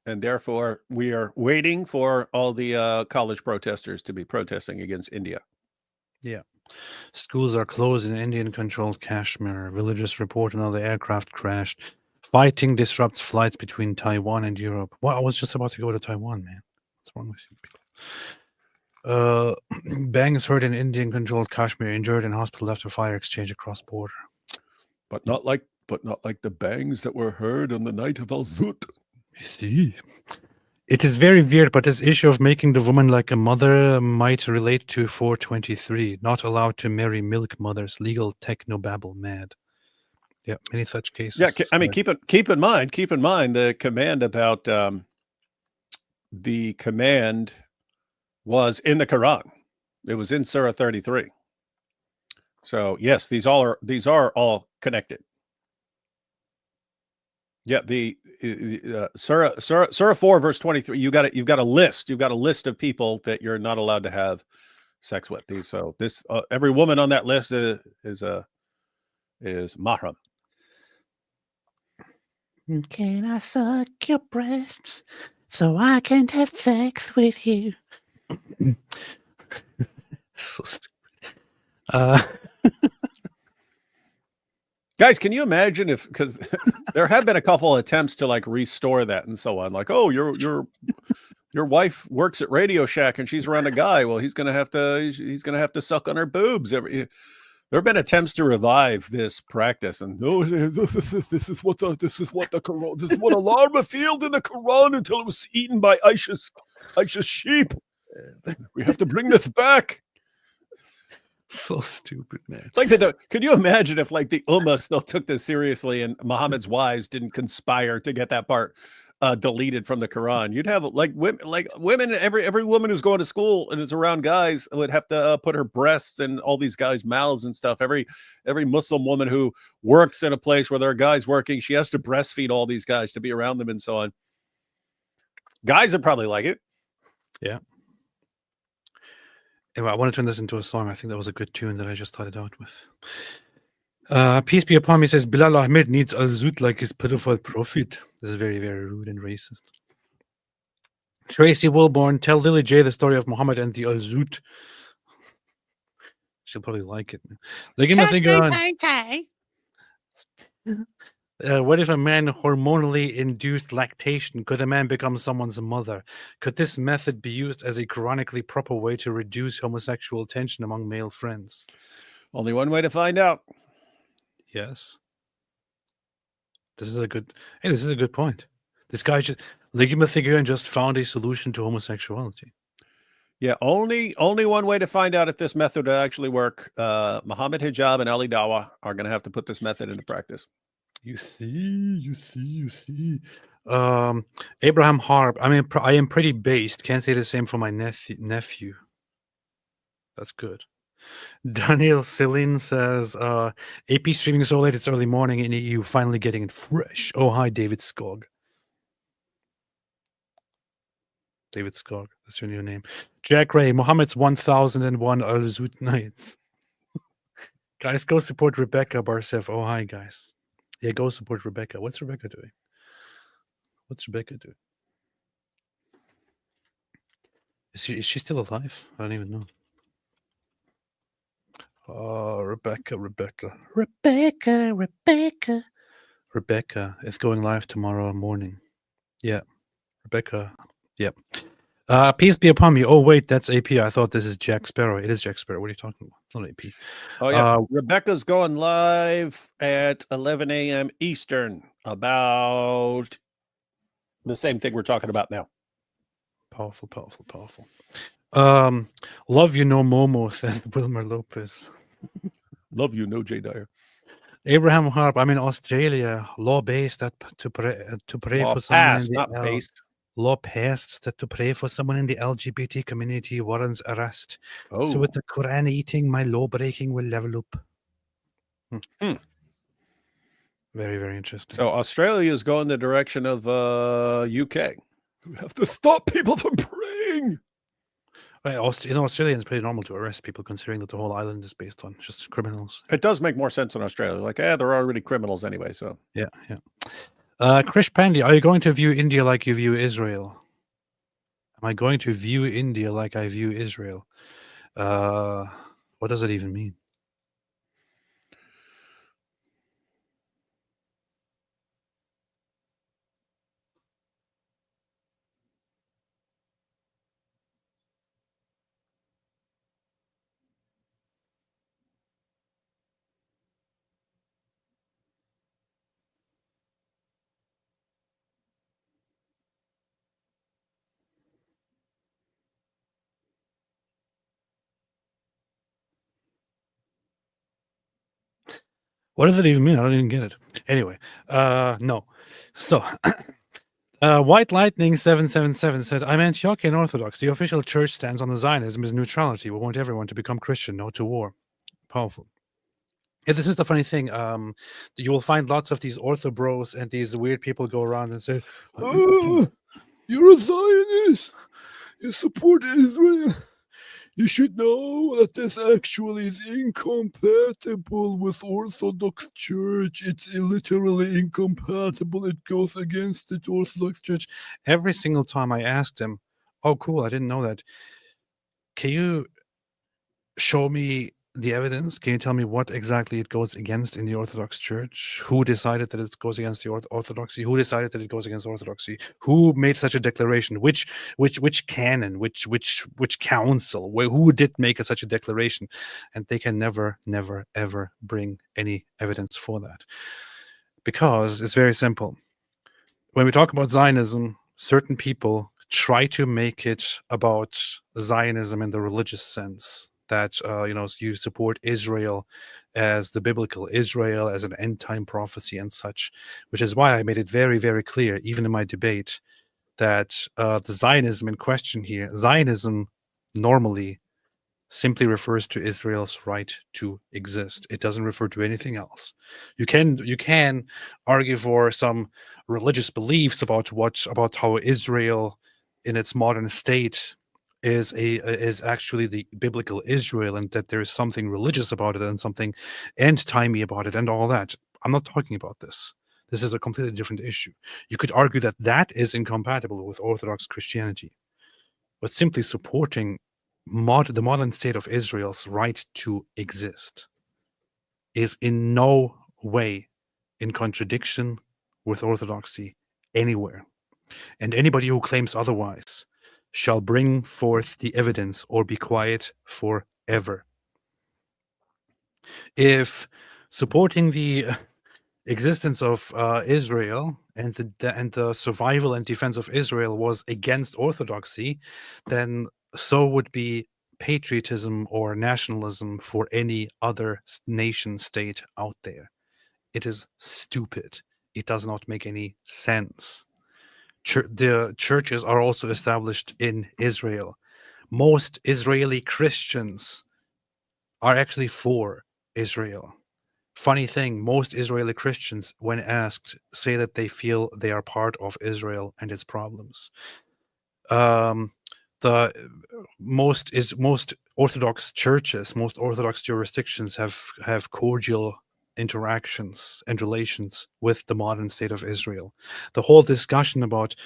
And therefore, we are waiting for all the college protesters to be protesting against India. Yeah. Schools are closed in Indian-controlled Kashmir. Villagers report another aircraft crashed. Fighting disrupts flights between Taiwan and Europe. Well, I was just about to go to Taiwan, man. What's wrong with you people? Bangs heard in Indian-controlled Kashmir, injured in hospital after fire exchange across border. But not like the bangs that were heard on the night of Al-Zut. You see, it is very weird, but this issue of making the woman like a mother might relate to 423, not allowed to marry milk mothers, legal technobabble mad. Yeah, many such cases. Yeah, I mean, keep in mind the command about the command was in the Quran. It was in Surah 33. So yes, these are all connected. Yeah, the Surah 4 verse 23. You've got a list of people that you're not allowed to have sex with. Every woman on that list is mahram. Can I suck your breasts so I can have sex with you? So stupid. Guys, can you imagine because there have been a couple of attempts to like restore that and so on, like, oh, your wife works at Radio Shack and she's around a guy. Well, he's gonna have to suck on her boobs. There have been attempts to revive this practice, and no, this is what Allah revealed in the Quran until it was eaten by Aisha's sheep. We have to bring this back. So stupid, man. Like, could you imagine if like the Ummah still took this seriously and Muhammad's wives didn't conspire to get that part deleted from the Quran? You'd have like women, every woman who's going to school and is around guys would have to put her breasts in all these guys' mouths and stuff. Every Muslim woman who works in a place where there are guys working, she has to breastfeed all these guys to be around them and so on. Guys would probably like it. Yeah. Anyway, I want to turn this into a song. I think that was a good tune that I just started out with. Peace be upon me says, Bilal Ahmed needs Al-Zut like his pedophile prophet. This is very, very rude and racist. Tracy Wilborn, tell Lily J the story of Muhammad and the Al-Zut. She'll probably like it. Like, what if a man hormonally induced lactation? Could a man become someone's mother? Could this method be used as a chronically proper way to reduce homosexual tension among male friends? Only one way to find out. Yes. This is a good point. This guy just just found a solution to homosexuality. Yeah, only one way to find out if this method will actually work. Muhammad Hijab and Ali Dawah are going to have to put this method into practice. You see. Abraham Harp. I mean, I am pretty based. Can't say the same for my nephew. That's good. Daniel Celine says, AP streaming so late it's early morning in EU. Finally getting it fresh. Oh, hi, David Skog. David Skog. That's your new name. Jack Ray. Muhammad's 1001 Al-Zut nights. Guys, go support Rebecca Barsev. Oh, hi, guys. Yeah, go support Rebecca. What's Rebecca doing? Is she still alive? I don't even know. Rebecca is going live tomorrow morning. Yeah. Rebecca. Yep. Peace be upon me. Oh, wait, that's AP. I thought this is Jack Sparrow. It is Jack Sparrow. What are you talking about? It's not AP. Oh, yeah. Rebecca's going live at 11 a.m. Eastern about the same thing we're talking about now. Powerful. Love you, no Momo, says Wilmer Lopez. Love you, no Jay Dyer. Abraham Harp, I'm in Australia. Law based to pray for someone in the law passed that to pray for someone in the LGBT community warrants arrest. Oh. So with the Quran eating, my law breaking will level up. Very, very interesting. So Australia is going the direction of UK. We have to stop people from praying. Australia is pretty normal to arrest people, considering that the whole island is based on just criminals. It does make more sense in Australia. Like, they're already criminals anyway. So yeah. Krish Pandey, are you going to view India like you view Israel? Am I going to view India like I view Israel? What does it even mean? What does it even mean? I don't even get it. Anyway, no. So, White Lightning 777 said, I'm Antiochian Orthodox. The official church stance on the Zionism is neutrality. We want everyone to become Christian, no to war. Powerful. Yeah, this is the funny thing. You will find lots of these ortho bros and these weird people go around and say, oh, you're a Zionist. You support Israel. You should know that this actually is incompatible with Orthodox Church. It's literally incompatible. It goes against the Orthodox Church. Every single time I asked him, oh, cool, I didn't know that. Can you show me the evidence? Can you tell me what exactly it goes against in the Orthodox Church? Who decided that it goes against the Orthodoxy? Who decided that it goes against Orthodoxy? Who made such a declaration? Which canon? Which council? Who did make such a declaration? And they can never, ever bring any evidence for that, because it's very simple. When we talk about Zionism, certain people try to make it about Zionism in the religious sense. That you support Israel as the biblical Israel, as an end time prophecy and such, which is why I made it very, very clear, even in my debate, that the Zionism in question here, Zionism normally simply refers to Israel's right to exist. It doesn't refer to anything else. You can argue for some religious beliefs about how Israel in its modern state is actually the biblical Israel, and that there is something religious about it and something end-timey about it and all that. I'm not talking about this. This is a completely different issue. You could argue that that is incompatible with Orthodox Christianity, but simply supporting the modern state of Israel's right to exist is in no way in contradiction with Orthodoxy anywhere. And anybody who claims otherwise shall bring forth the evidence or be quiet forever. If supporting the existence of Israel and the survival and defense of Israel was against Orthodoxy, then so would be patriotism or nationalism for any other nation state out there. It is stupid. It does not make any sense. The churches are also established in Israel. Most Israeli Christians are actually for Israel. Funny thing, most Israeli Christians, when asked, say that they feel they are part of Israel and its problems. The most Orthodox churches, most Orthodox jurisdictions have cordial interactions and relations with the modern state of Israel. The whole discussion about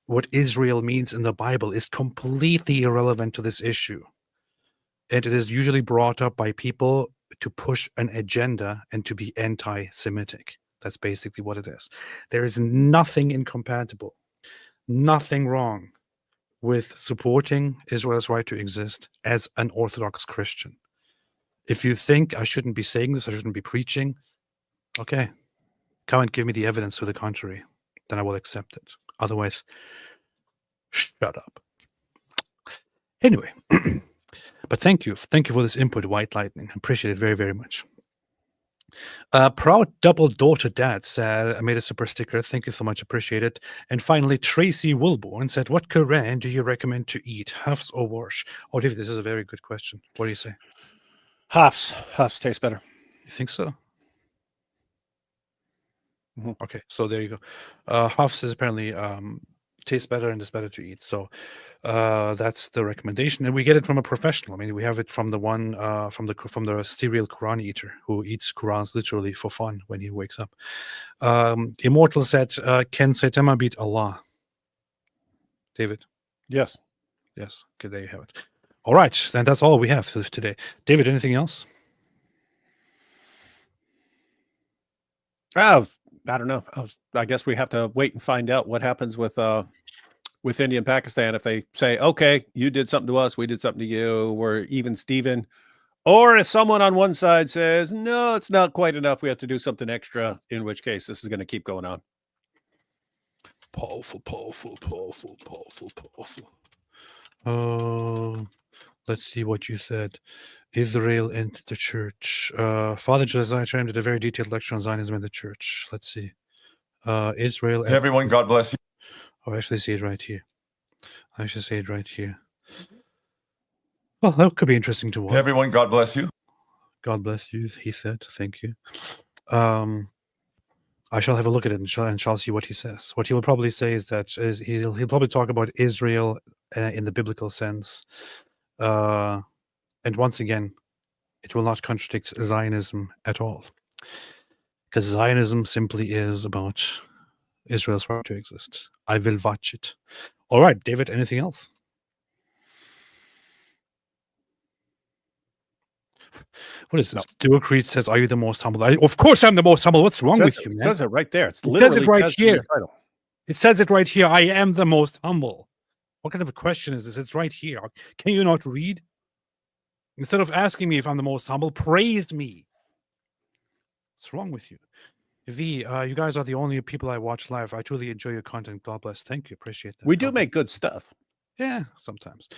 what Israel means in the Bible is completely irrelevant to this issue. And it is usually brought up by people to push an agenda and to be anti-Semitic. That's basically what it is. There is nothing incompatible, nothing wrong with supporting Israel's right to exist as an Orthodox Christian. If you think I shouldn't be saying this, I shouldn't be preaching, okay, come and give me the evidence to the contrary. Then I will accept it. Otherwise, shut up. Anyway, but thank you for this input, White Lightning. I appreciate it very, very much. Proud double daughter dad said, I made a super sticker. Thank you so much. Appreciate it. And finally, Tracy Wilborn said, what Quran do you recommend to eat? Hafs or Warsh? Oh, David, this is a very good question. What do you say? Hafs tastes better. You think so? Mm-hmm. Okay, so there you go. Hafs is apparently tastes better and is better to eat. So that's the recommendation, and we get it from a professional. I mean, we have it from the one from the serial Quran eater who eats Qurans literally for fun when he wakes up. Immortal said, "Can Saitama beat Allah?" David, Yes. yes. Okay, there you have it. All right, then that's all we have for today. David, anything else? I don't know. I guess we have to wait and find out what happens with India and Pakistan. If they say, okay, you did something to us, we did something to you, we're even Steven. Or if someone on one side says, no, it's not quite enough, we have to do something extra, in which case this is going to keep going on. Powerful. Let's see what you said. Israel and the church. Father Josiah Tram did a very detailed lecture on Zionism and the church. Let's see. Israel. And everyone, God bless you. Oh, I actually see it right here. Well, that could be interesting to watch. Everyone, God bless you. God bless you, he said. Thank you. I shall have a look at it and shall see what he says. What he will probably say is that he'll probably talk about Israel in the biblical sense. And once again, it will not contradict Zionism at all. Because Zionism simply is about Israel's right to exist. I will watch it. All right, David, anything else? What is this? Duocrete says, "Are you the most humble?" Of course, I'm the most humble. What's wrong with you, man? It says it right there. It says it right here. It says it right here. I am the most humble. What kind of a question is this? It's right here. Can you not read? Instead of asking me if I'm the most humble, praise me. What's wrong with you? V, you guys are the only people I watch live. I truly enjoy your content. God bless. Thank you. Appreciate that. We do make good stuff. Yeah, sometimes.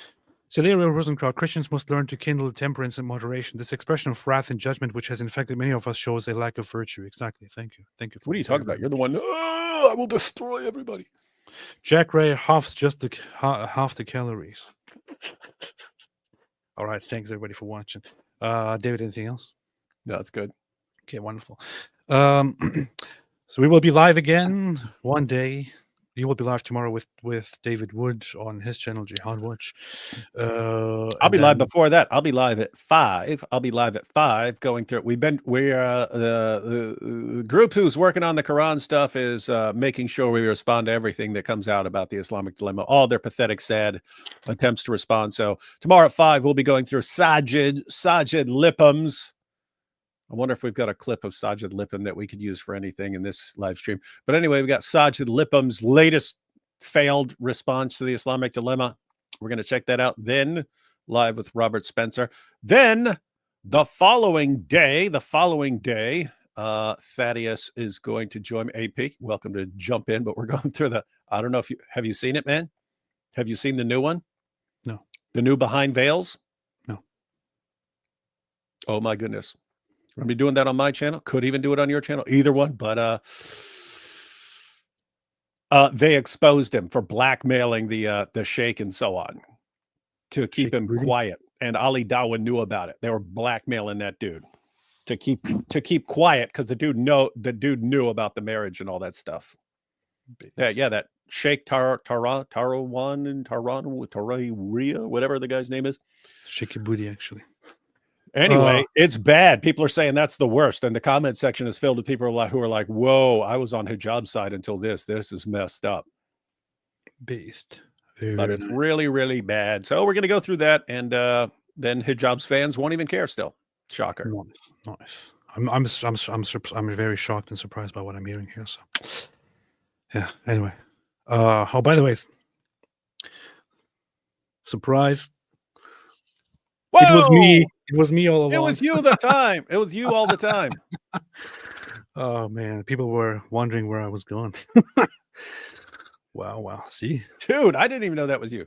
Celerio Rosenkraut, Christians must learn to kindle temperance and moderation. This expression of wrath and judgment, which has infected many of us, shows a lack of virtue. Exactly. Thank you. Thank you. What are you talking about? You're the one. Oh, I will destroy everybody. Jack Ray halves just half the calories. All right. Thanks everybody for watching. David, anything else? No, that's good. Okay, wonderful. So we will be live again one day. You will be live tomorrow with David Wood on his channel, Jihad Watch. I'll be live before that. I'll be live at 5. Going through it. The group who's working on the Quran stuff is making sure we respond to everything that comes out about the Islamic dilemma, all their pathetic, sad attempts to respond. So tomorrow at 5, we'll be going through Sajid Lipham's. I wonder if we've got a clip of Sajid Lipham that we could use for anything in this live stream. But anyway, we got Sajid Lipham's latest failed response to the Islamic dilemma. We're going to check that out. Then live with Robert Spencer. Then the following day, Thaddeus is going to join AP. Welcome to jump in, but we're going through I don't know if have you seen it, man? Have you seen the new one? No. The new Behind Veils? No. Oh my goodness. I'm going to be doing that on my channel. Could even do it on your channel. Either one. But they exposed him for blackmailing the sheikh and so on to keep him quiet. And Ali Dawa knew about it. They were blackmailing that dude to keep quiet because the dude knew about the marriage and all that stuff. That Sheikh Tarawan and Tararia, whatever the guy's name is. Sheikh Booty, actually. Anyway, it's bad. People are saying that's the worst. And the comment section is filled with people who are like, whoa, I was on hijab side until this. This is messed up. Based. But it's really, really bad. So we're going to go through that. And then hijab's fans won't even care still. Shocker. Nice. I'm very shocked and surprised by what I'm hearing here. So, yeah. Anyway. Oh, by the way, surprise. Whoa! It was me all along. It was you the time. It was you all the time. Oh man, people were wondering where I was going. Wow. See, dude, I didn't even know that was you.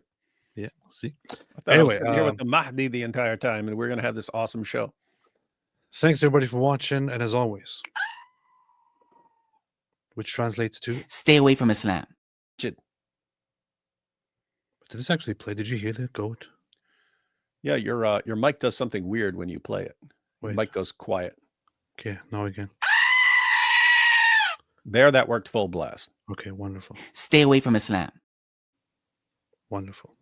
Yeah. See. I thought anyway, I was here with the Mahdi the entire time, and we're going to have this awesome show. Thanks everybody for watching, and as always, which translates to stay away from Islam. Did this actually play? Did you hear the goat? Yeah, your mic does something weird when you play it. Your mic goes quiet. Okay, now again. There, that worked full blast. Okay, wonderful. Stay away from Islam. Wonderful.